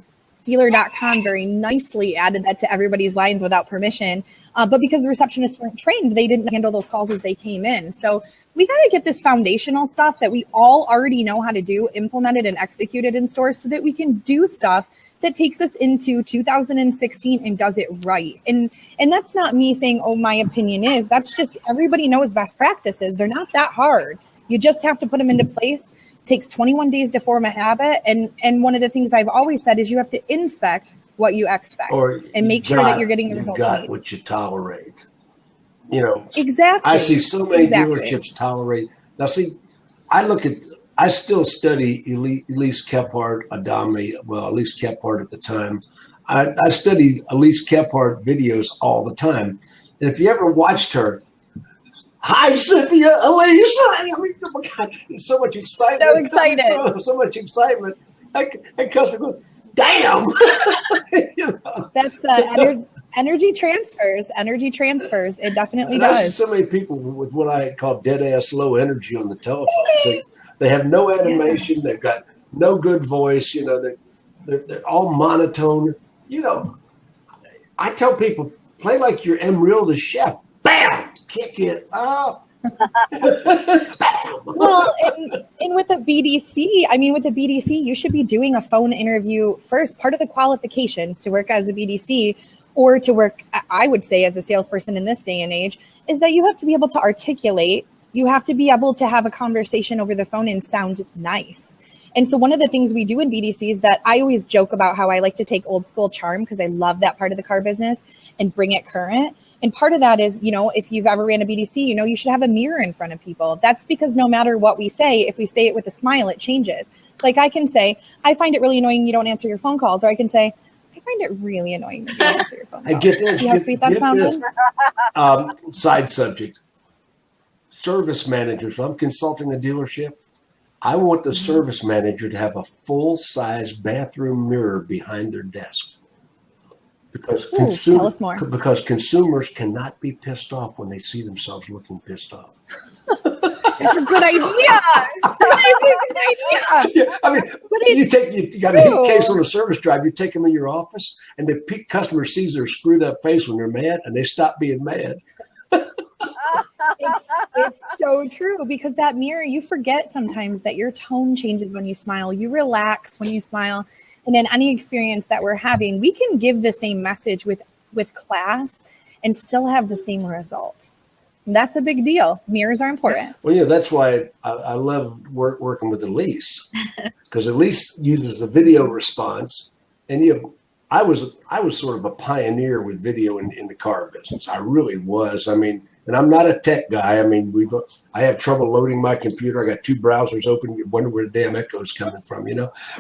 dealer.com very nicely added that to everybody's lines without permission. But because the receptionists weren't trained, they didn't handle those calls as they came in. So we got to get this foundational stuff that we all already know how to do, implemented and executed in stores, so that we can do stuff that takes us into 2016 and does it right. And that's not me saying, oh, my opinion is. That's just, everybody knows best practices. They're not that hard. You just have to put them into place. Takes 21 days to form a habit. And one of the things I've always said is you have to inspect what you expect and make sure that you're getting the results you need. What you tolerate. Exactly. I see so many dealerships tolerate. Now, see, I still study Elise Kephart Adami. Well, Elise Kephart at the time. I studied Elise Kephart videos all the time. And if you ever watched her, hi, Cynthia, Elise. Oh my God, so much excitement. So excited. So much excitement. And customer goes, damn. That's energy transfers. Energy transfers. It definitely does. I see so many people with what I call dead ass low energy on the telephone. They have no animation. They've got no good voice. They're all monotone. I tell people, play like you're Emril the chef. Bam! Kick it up. Well, and with a BDC, you should be doing a phone interview first. Part of the qualifications to work as a BDC or to work, I would say, as a salesperson in this day and age, is that you have to be able to articulate. You have to be able to have a conversation over the phone and sound nice. And so one of the things we do in BDC is that I always joke about how I like to take old school charm, because I love that part of the car business, and bring it current. And part of that is, if you've ever ran a BDC, you should have a mirror in front of people. That's because no matter what we say, if we say it with a smile, it changes. Like I can say, I find it really annoying you don't answer your phone calls. Or I can say, I find it really annoying that you don't answer your phone calls. I get this. See how sweet that sounded? Side subject. Service managers. When I'm consulting a dealership, I want the service manager to have a full-size bathroom mirror behind their desk. Because tell us more. Because consumers cannot be pissed off when they see themselves looking pissed off. That's a good idea. Yeah, I mean, you got a heat case on a service drive. You take them in your office, and the customer sees their screwed up face when they're mad, and they stop being mad. It's so true, because that mirror, you forget sometimes that your tone changes when you smile. You relax when you smile. And in any experience that we're having, we can give the same message with class and still have the same results. And that's a big deal. Mirrors are important. Well, yeah, that's why I love working with Elise, because Elise uses the video response. And I was sort of a pioneer with video in the car business. I really was. I mean, and I'm not a tech guy. I mean, I have trouble loading my computer. I got 2 browsers open. You wonder where the damn echo's coming from,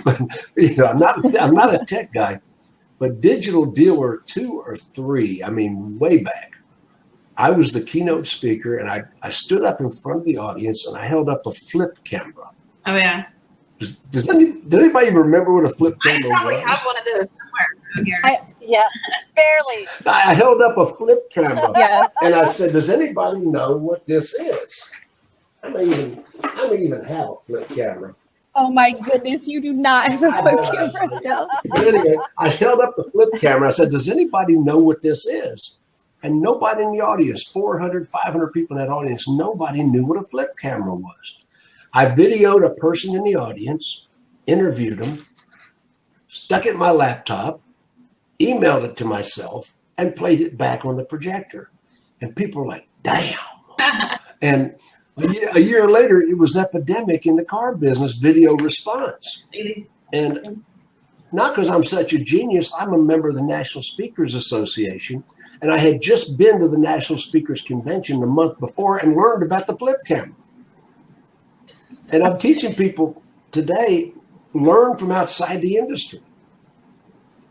But I'm not a tech guy. But Digital Dealer 2 or 3, I mean, way back, I was the keynote speaker, and I stood up in front of the audience and I held up a flip camera. Oh yeah. Does anybody remember what a flip camera was? I probably have one of those somewhere here. Yeah, barely. I held up a flip camera, Yeah. and I said, "Does anybody know what this is?" I may even have a flip camera. Oh my goodness, you do not have a flip camera still. But anyway, I held up the flip camera. I said, "Does anybody know what this is?" And nobody in the audience, 400, 500 people in that audience, nobody knew what a flip camera was. I videoed a person in the audience, interviewed them, stuck it in my laptop, emailed it to myself, and played it back on the projector. And people were like, damn. And a year later, it was epidemic in the car business, video response. And not because I'm such a genius, I'm a member of the National Speakers Association. And I had just been to the National Speakers Convention the month before and learned about the flip camera. And I'm teaching people today, learn from outside the industry.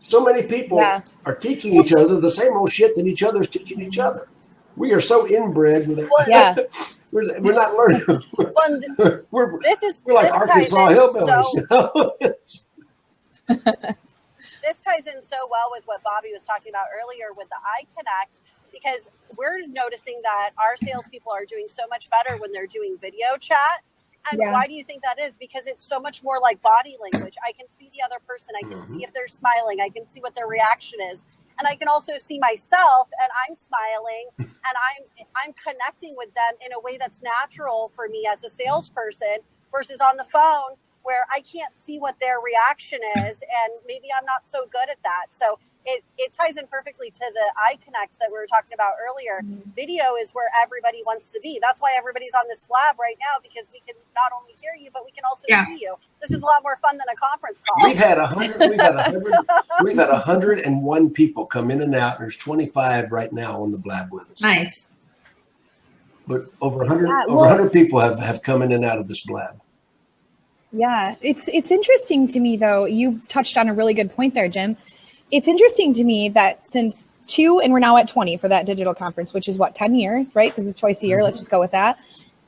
So many people are teaching each other the same old shit that each other's teaching each other. We are so inbred with it. Yeah. We're not learning. We're like Arkansas hillbillies. This ties in so well with what Bobby was talking about earlier with the eye connect, because we're noticing that our salespeople are doing so much better when they're doing video chat. And why do you think that is? Because it's so much more like body language. I can see the other person. I can see if they're smiling. I can see what their reaction is. And I can also see myself, and I'm smiling, and I'm connecting with them in a way that's natural for me as a salesperson versus on the phone where I can't see what their reaction is, and maybe I'm not so good at that. So it ties in perfectly to the eye connect that we were talking about earlier. Video is where everybody wants to be. That's why everybody's on this Blab right now, because we can not only hear you, but we can also see you. This is a lot more fun than a conference call. We've had 101 people come in and out. And there's 25 right now on the Blab with us. Nice. But over 100 people have come in and out of this Blab. Yeah, it's interesting to me, though. You touched on a really good point there, Jim. It's interesting to me that since 2, and we're now at 20 for that digital conference, which is 10 years, right? Because it's twice a year. Let's just go with that.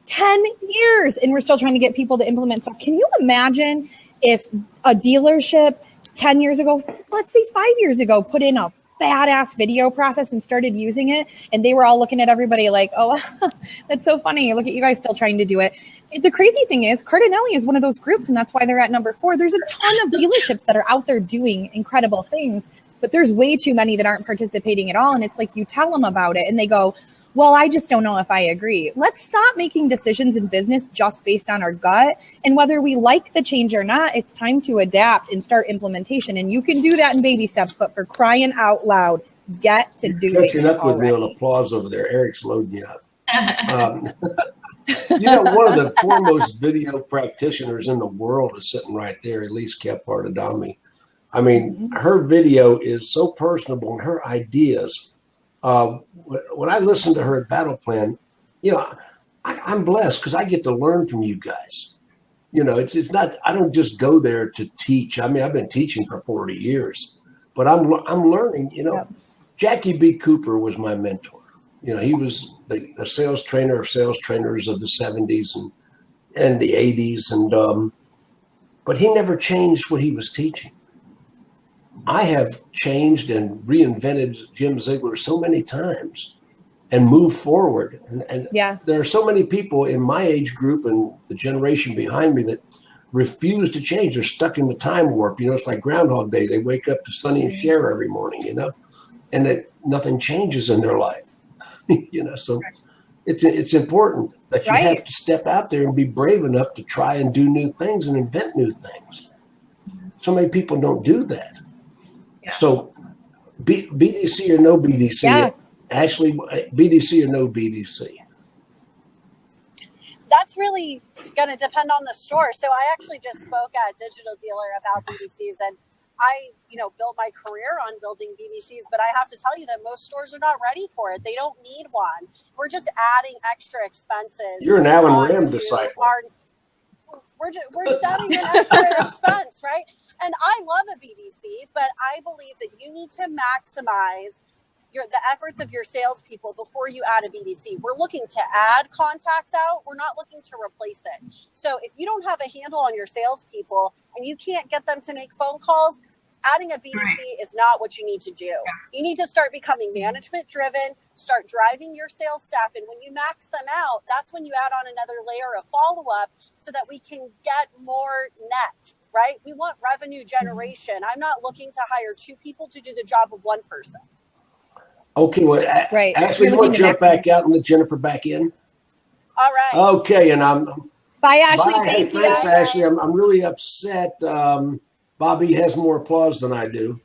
10 years, and we're still trying to get people to implement stuff. Can you imagine if a dealership 10 years ago, let's say 5 years ago, put in a badass video process and started using it, and they were all looking at everybody like, oh, that's so funny. Look at you guys still trying to do it. The crazy thing is Cardinelli is one of those groups, and that's why they're at number 4. There's a ton of dealerships that are out there doing incredible things, but there's way too many that aren't participating at all. And it's like you tell them about it and they go, well, I just don't know if I agree. Let's stop making decisions in business just based on our gut. And whether we like the change or not, it's time to adapt and start implementation. And you can do that in baby steps, but for crying out loud, get to do it. Catching up with me on applause over there. Eric's loading you up. One of the foremost video practitioners in the world is sitting right there, Elise Kephart-Adami. I mean, her video is so personable, and her ideas. When I listen to her at Battle Plan, I'm blessed because I get to learn from you guys. It's not, I don't just go there to teach. I mean, I've been teaching for 40 years, but I'm learning. Jackie B. Cooper was my mentor. He was the sales trainer of sales trainers of the 70s and the 80s. But he never changed what he was teaching. I have changed and reinvented Jim Ziegler so many times and moved forward. And there are so many people in my age group and the generation behind me that refuse to change. They're stuck in the time warp. You know, it's like Groundhog Day. They wake up to Sonny and Cher every morning, you know, and that nothing changes in their life. You know, so it's important that you have to step out there and be brave enough to try and do new things and invent new things. So many people don't do that. Yeah. So BDC or no BDC? Yeah. Ashley, BDC or no BDC? That's really going to depend on the store. So I actually just spoke at Digital Dealer about BDCs, and I, built my career on building BDCs, but I have to tell you that most stores are not ready for it. They don't need one. We're just adding extra expenses. You're an Alan Ram disciple. We're just adding an extra expense, right? And I love a BDC, but I believe that you need to maximize the efforts of your salespeople before you add a BDC. We're looking to add contacts out. We're not looking to replace it. So if you don't have a handle on your salespeople and you can't get them to make phone calls, adding a BDC is not what you need to do. You need to start becoming management driven, start driving your sales staff. And when you max them out, that's when you add on another layer of follow-up so that we can get more net, right? We want revenue generation. I'm not looking to hire 2 people to do the job of 1 person. Okay, well, Ashley, you want to jump back out and let Jennifer back in? All right. Okay, and Bye, Ashley. Thanks, Ashley. I'm really upset. Bobby has more applause than I do.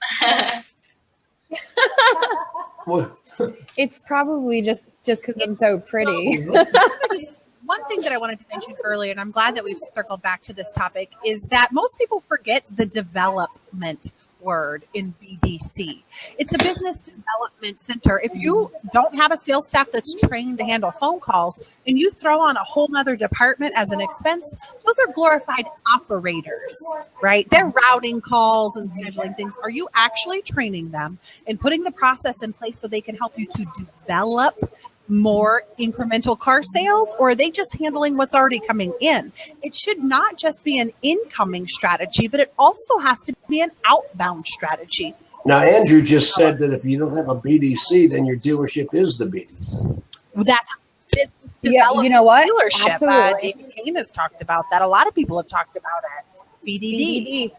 It's probably just because I'm so pretty. One thing that I wanted to mention earlier, and I'm glad that we've circled back to this topic, is that most people forget the development word in BDC. It's a business development center. If you don't have a sales staff that's trained to handle phone calls and you throw on a whole nother department as an expense, those are glorified operators, right? They're routing calls and scheduling things. Are you actually training them and putting the process in place so they can help you to develop more incremental car sales, or are they just handling what's already coming in? It should not just be an incoming strategy, but it also has to be an outbound strategy. Now, Andrew just said that if you don't have a BDC, then your dealership is the BDC. That's business development. You know what? Dealership. David Kane has talked about that. A lot of people have talked about it. BDD.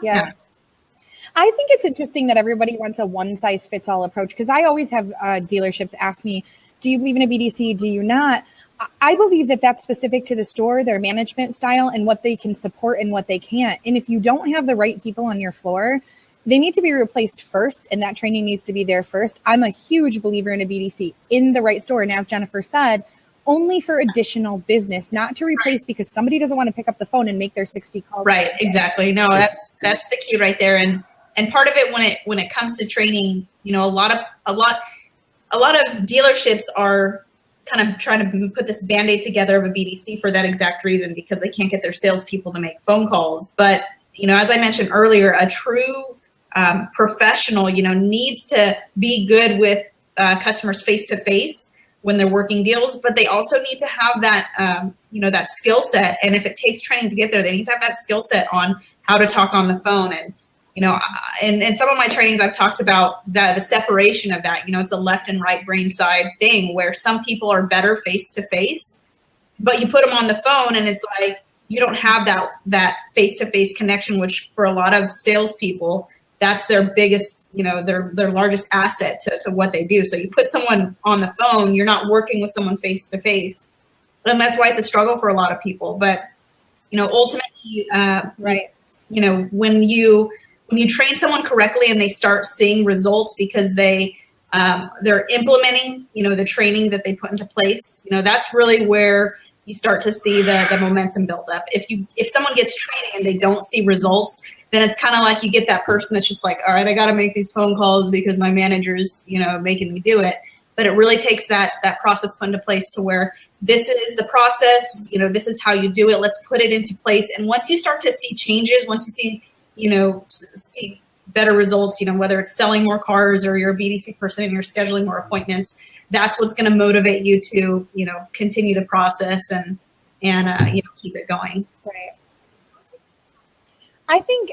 Yeah. I think it's interesting that everybody wants a one-size-fits-all approach, because I always have dealerships ask me, do you believe in a BDC? Do you not? I believe that that's specific to the store, their management style, and what they can support and what they can't. And if you don't have the right people on your floor, they need to be replaced first, and that training needs to be there first. I'm a huge believer in a BDC in the right store. And as Jennifer said, only for additional business, not to replace because somebody doesn't want to pick up the phone and make their 60 calls. Right, exactly. No, that's the key right there. And part of it when it comes to training, a lot of dealerships are kind of trying to put this Band-Aid together of a BDC for that exact reason, because they can't get their salespeople to make phone calls. But, as I mentioned earlier, a true professional, needs to be good with customers face-to-face when they're working deals, but they also need to have that, that skill set. And if it takes training to get there, they need to have that skill set on how to talk on the phone. And in some of my trainings, I've talked about the separation of that. It's a left and right brain side thing where some people are better face to face, but you put them on the phone and it's like you don't have that face to face connection, which for a lot of salespeople, that's their biggest, their largest asset to what they do. So you put someone on the phone, you're not working with someone face to face, and that's why it's a struggle for a lot of people. But ultimately, right, when you train someone correctly and they start seeing results because they're implementing, the training that they put into place, that's really where you start to see the momentum build up. If someone gets training and they don't see results, then it's kind of like you get that person that's just like, all right, I got to make these phone calls because my manager's, making me do it. But it really takes that process put into place to where this is the process, this is how you do it. Let's put it into place. And once you start to see changes, once you see better results, whether it's selling more cars or you're a BDC person and you're scheduling more appointments, that's what's going to motivate you to, continue the process and keep it going. Right. I think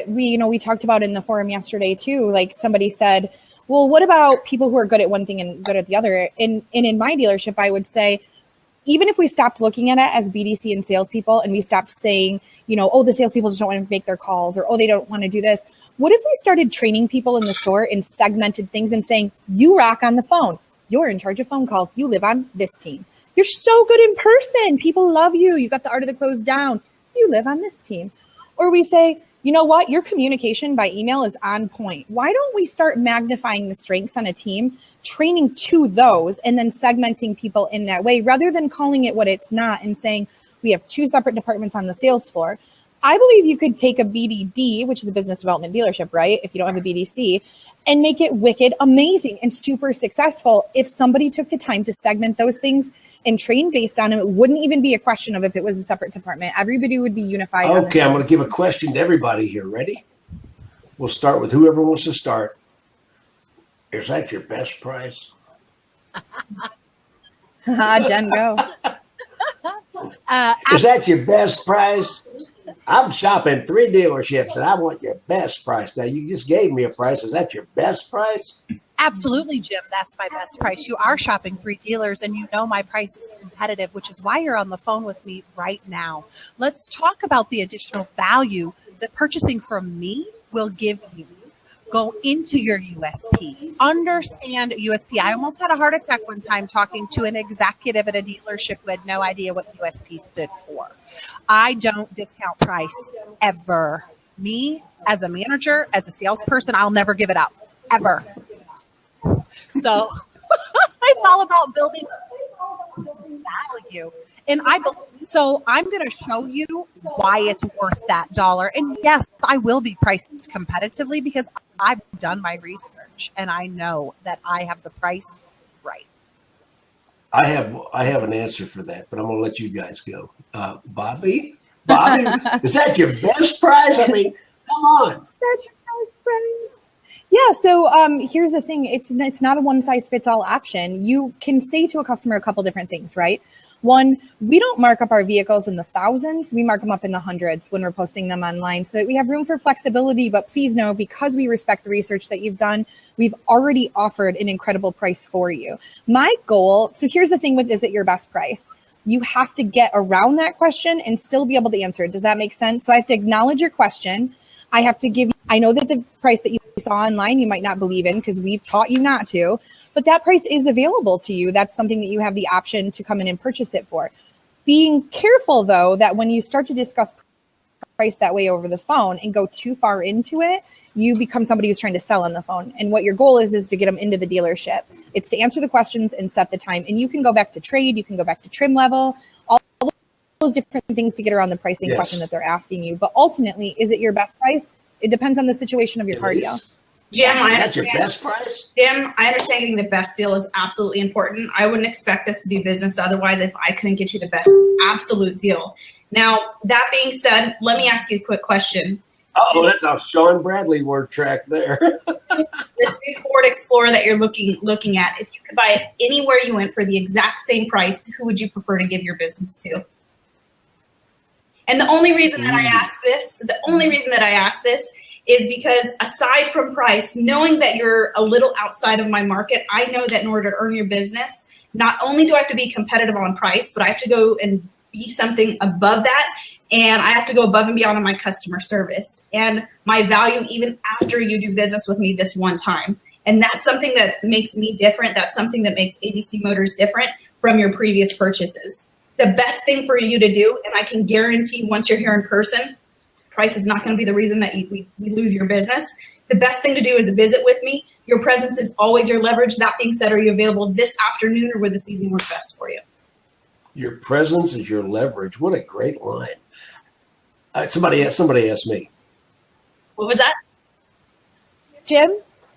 we talked about in the forum yesterday too. Like somebody said, well, what about people who are good at one thing and good at the other? And in my dealership, I would say, even if we stopped looking at it as BDC and salespeople and we stopped saying, oh, the salespeople just don't want to make their calls, or, oh, they don't want to do this. What if we started training people in the store in segmented things and saying, you rock on the phone. You're in charge of phone calls. You live on this team. You're so good in person. People love you. You got the art of the close down. You live on this team. Or we say, you know what? Your communication by email is on point. Why don't we start magnifying the strengths on a team, training to those, and then segmenting people in that way, rather than calling it what it's not and saying we have two separate departments on the sales floor. I believe you could take a BDD, which is a business development dealership, right? If you don't have a BDC, and make it wicked amazing and super successful. If somebody took the time to segment those things and train based on them, it wouldn't even be a question of if it was a separate department. Everybody would be unified. Okay, I'm going to give a question to everybody here. Ready? We'll start with whoever wants to start. Is that your best price? Jen, go. Is that your best price? I'm shopping 3 dealerships and I want your best price. Now, you just gave me a price. Is that your best price? Absolutely, Jim. That's my best price. You are shopping 3 dealers and you know my price is competitive, which is why you're on the phone with me right now. Let's talk about the additional value that purchasing from me will give you. Go into your USP. Understand USP. I almost had a heart attack one time talking to an executive at a dealership who had no idea what USP stood for. I don't discount price ever. Me, as a manager, as a salesperson, I'll never give it up. Ever. So it's all about building value. And so I'm going to show you why it's worth that dollar. And yes, I will be priced competitively because I've done my research and I know that I have the price right. I have an answer for that, but I'm going to let you guys go. Bobby, is that your best price? I mean, come on. Such a best price. Yeah. So here's the thing. It's not a one size fits all option. You can say to a customer a couple different things, right? One, we don't mark up our vehicles in the thousands. We mark them up in the hundreds when we're posting them online so that we have room for flexibility. But please know, because we respect the research that you've done, we've already offered an incredible price for you. My goal, so here's the thing with, is it your best price? You have to get around that question and still be able to answer it. Does that make sense? So I have to acknowledge your question. I have to give you, I know that the price that you saw online, you might not believe in because we've taught you not to. But that price is available to you. That's something that you have the option to come in and purchase it for. Being careful, though, that when you start to discuss price that way over the phone and go too far into it, you become somebody who's trying to sell on the phone. And what your goal is to get them into the dealership. It's to answer the questions and set the time. And you can go back to trade. You can go back to trim level, all those different things to get around the pricing question that they're asking you. But ultimately, is it your best price? It depends on the situation of your car deal. Jim, That's your best price? Jim, I understand getting the best deal is absolutely important. I wouldn't expect us to do business otherwise if I couldn't get you the best absolute deal. Now, that being said, let me ask you a quick question. Oh, that's a Sean Bradley word track there. This big Ford Explorer that you're looking at, if you could buy it anywhere you went for the exact same price, who would you prefer to give your business to? And the only reason that I ask this, is because aside from price, knowing that you're a little outside of my market, I know that in order to earn your business, not only do I have to be competitive on price, but I have to go and be something above that. And I have to go above and beyond on my customer service and my value even after you do business with me this one time. And that's something that makes me different. That's something that makes ABC Motors different from your previous purchases. The best thing for you to do, and I can guarantee once you're here in person, price is not going to be the reason that we lose your business. The best thing to do is visit with me. Your presence is always your leverage. That being said, are you available this afternoon or would this evening work best for you? Your presence is your leverage. What a great line. Somebody asked me. What was that? Jim,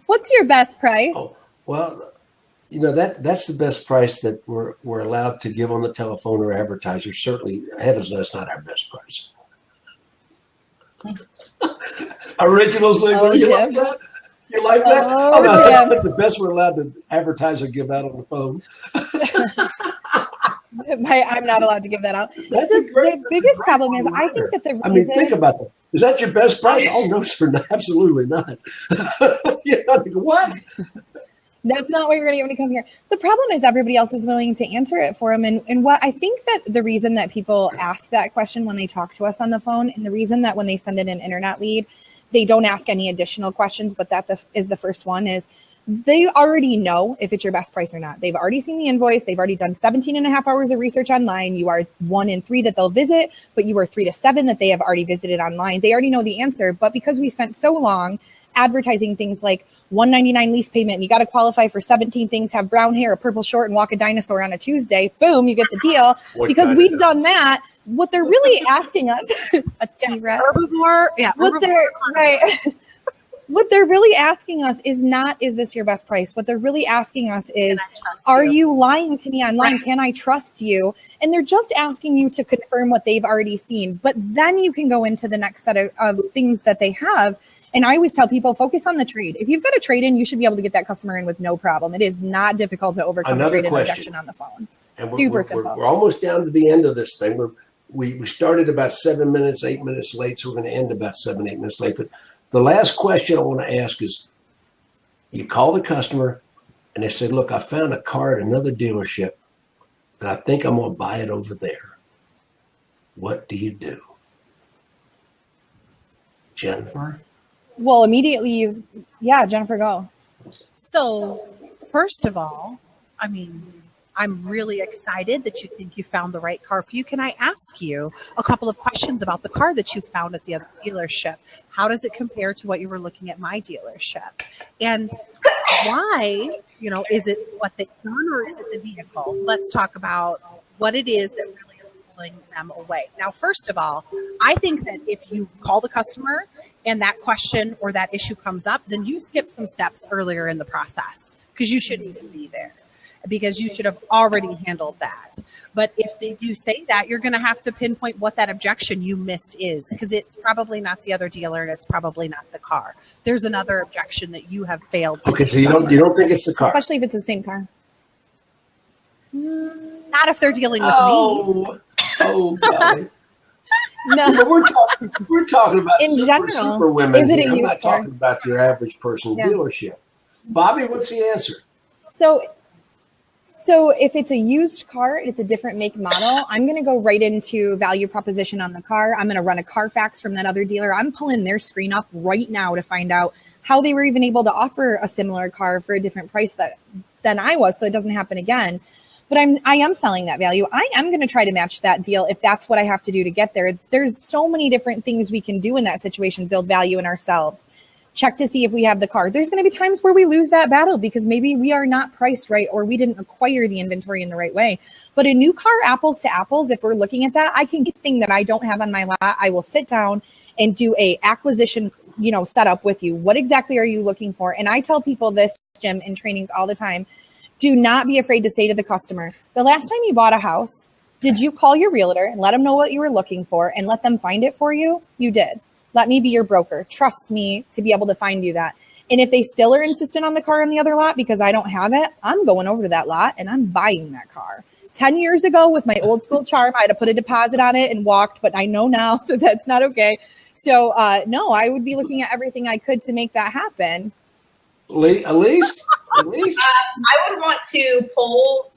what's your best price? Oh, well, that's the best price that we're allowed to give on the telephone or advertisers. Certainly, heavens knows, not our best price. Original single. You like that? You like that? Oh, no, that's the best we're allowed to advertise or give out on the phone. I'm not allowed to give that out. That's the biggest problem is I think that the reason. I mean, think about that. Is that your best price? Oh, no, sir. No, absolutely not. What? That's not what you're going to get when you come here. The problem is everybody else is willing to answer it for them. And what I think that the reason that people ask that question when they talk to us on the phone, and the reason that when they send in an internet lead, they don't ask any additional questions, but that is the first one, is they already know if it's your best price or not. They've already seen the invoice. They've already done 17 and a half hours of research online. You are 1 in 3 that they'll visit, but you are 3 to 7 that they have already visited online. They already know the answer. But because we spent so long advertising things like $199 lease payment, and you got to qualify for 17 things, have brown hair, a purple short, and walk a dinosaur on a Tuesday, boom, you get the deal. Because we've done that. What they're really asking us, a T-Rex. Herbivore. Yeah. What they're really asking us is not, is this your best price? What they're really asking us is, are you lying to me online? Right. Can I trust you? And they're just asking you to confirm what they've already seen. But then you can go into the next set of things that they have. And I always tell people, focus on the trade. If you've got a trade in, you should be able to get that customer in with no problem. It is not difficult to overcome a trade-in objection on the phone. And we're almost down to the end of this thing. We started about 7 minutes, 8 minutes late, so we're going to end about 7, 8 minutes late. But the last question I want to ask is, you call the customer and they say, look, I found a car at another dealership and I think I'm going to buy it over there. What do you do? Jennifer? Well, immediately Jennifer, go. So first of all, I mean, I'm really excited that you think you found the right car for you. Can I ask you a couple of questions about the car that you found at the other dealership? How does it compare to what you were looking at my dealership? And why, is it what they've done or is it the vehicle? Let's talk about what it is that really is pulling them away. Now, first of all, I think that if you call the customer and that question or that issue comes up, then you skip some steps earlier in the process because you shouldn't even be there, because you should have already handled that. But if they do say that, you're going to have to pinpoint what that objection you missed is, because it's probably not the other dealer and it's probably not the car. There's another objection that you have failed to Okay, so you don't think it's the car? Especially if it's the same car. Not if they're dealing with me. Oh, God. No, we're talking about in super women. Is it a I'm used not car? talking about your average person dealership. Bobby, what's the answer? So if it's a used car, it's a different make model. I'm going to go right into value proposition on the car. I'm going to run a Carfax from that other dealer. I'm pulling their screen up right now to find out how they were even able to offer a similar car for a different price than I was, so it doesn't happen again. But I am selling that value. I am going to try to match that deal if that's what I have to do to get there. There's so many different things we can do in that situation, build value in ourselves. Check to see if we have the car. There's going to be times where we lose that battle because maybe we are not priced right or we didn't acquire the inventory in the right way. But a new car, apples to apples, if we're looking at that, I can get thing that I don't have on my lot. I will sit down and do a acquisition, setup with you. What exactly are you looking for? And I tell people this, Jim, in trainings all the time. Do not be afraid to say to the customer, the last time you bought a house, did you call your realtor and let them know what you were looking for and let them find it for you? You did. Let me be your broker. Trust me to be able to find you that. And if they still are insistent on the car in the other lot because I don't have it, I'm going over to that lot and I'm buying that car. 10 years ago with my old school charm, I had to put a deposit on it and walked, but I know now that that's not okay. So no, I would be looking at everything I could to make that happen. Elise? I would want to pull,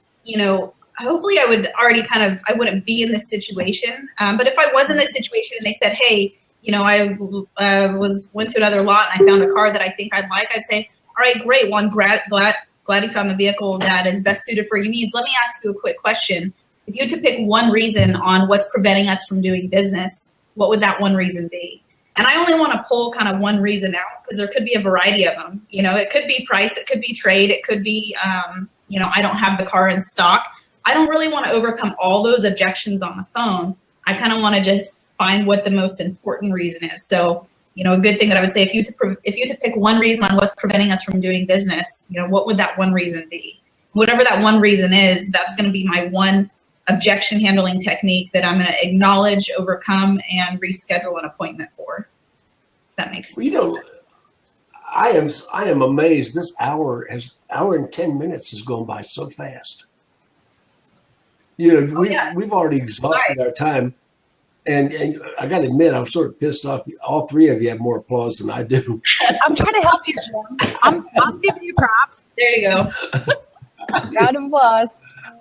hopefully I would already I wouldn't be in this situation. But if I was in this situation and they said, hey, I went to another lot and I found a car that I think I'd like, I'd say, all right, great. Well, I'm glad you found the vehicle that is best suited for your needs. Let me ask you a quick question. If you had to pick one reason on what's preventing us from doing business, what would that one reason be? And I only want to pull kind of one reason out because there could be a variety of them. It could be price, it could be trade, it could be, I don't have the car in stock. I don't really want to overcome all those objections on the phone. I kind of want to just find what the most important reason is. So, a good thing that I would say, if you had to pick one reason on what's preventing us from doing business, what would that one reason be? Whatever that one reason is, that's going to be my one objection handling technique that I'm going to acknowledge, overcome, and reschedule an appointment for. That makes sense. I am amazed. This hour and 10 minutes has gone by so fast. We've already exhausted our time. And I got to admit, I'm sort of pissed off. All three of you have more applause than I do. I'm trying to help you, Jim. I'm giving you props. There you go. Round of applause.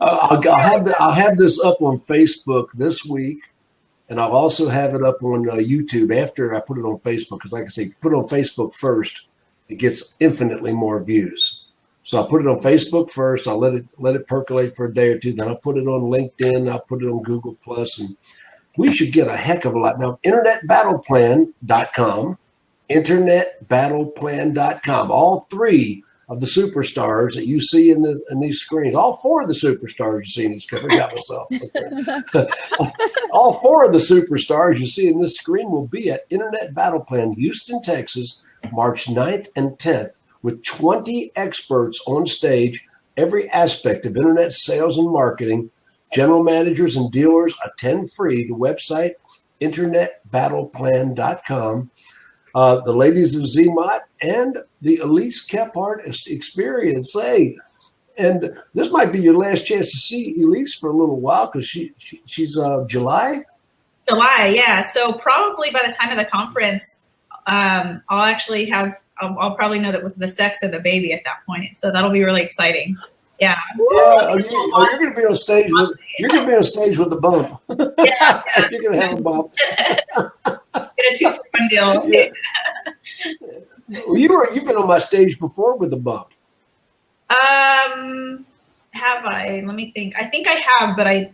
I'll have this up on Facebook this week, and I'll also have it up on YouTube after I put it on Facebook. Because, like I say, if you put it on Facebook first, it gets infinitely more views. So I'll put it on Facebook first. I'll let it percolate for a day or two. Then I'll put it on LinkedIn. I'll put it on Google Plus, and we should get a heck of a lot. Now, internetbattleplan.com, internetbattleplan.com, all three of the superstars that you see in these screens, all four of the superstars you see in these screens. I forgot myself. All four of the superstars you see in this screen will be at Internet Battle Plan, Houston, Texas, March 9th and 10th, with 20 experts on stage, every aspect of internet sales and marketing. General managers and dealers attend free. The website, internetbattleplan.com. The ladies of ZMOT and the Elise Kephart Experience. Hey, and this might be your last chance to see Elise for a little while because she's July? July, yeah. So probably by the time of the conference, I'll probably know that with the sex of the baby at that point. So that'll be really exciting. Yeah. You're going to be on stage with the bump. Yeah. You're going to have a bump. Get a 2-for-1 deal. Yeah. Well, you've been on my stage before with the bump. Have I? Let me think. I think I have, but I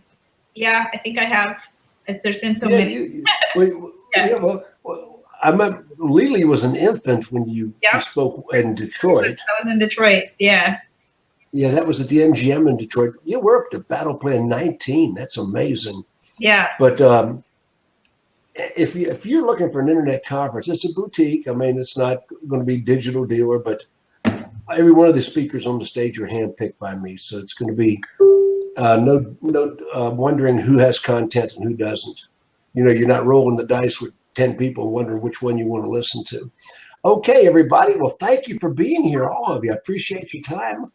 think I have. There's been so many. I remember Lily was an infant when you spoke in Detroit. I was in Detroit. Yeah. Yeah, that was at the MGM in Detroit. Yeah, we're up to Battle Plan 19. That's amazing. Yeah. But if you're looking for an internet conference, it's a boutique. I mean, it's not going to be digital dealer, but every one of the speakers on the stage are handpicked by me. So it's going to be no wondering who has content and who doesn't. You're not rolling the dice with 10 people wondering which one you want to listen to. Okay, everybody. Well, thank you for being here, all of you. I appreciate your time.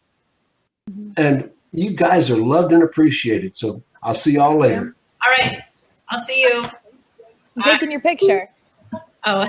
And you guys are loved and appreciated. So I'll see y'all later. All right. I'll see you. I'm taking your picture. Oh.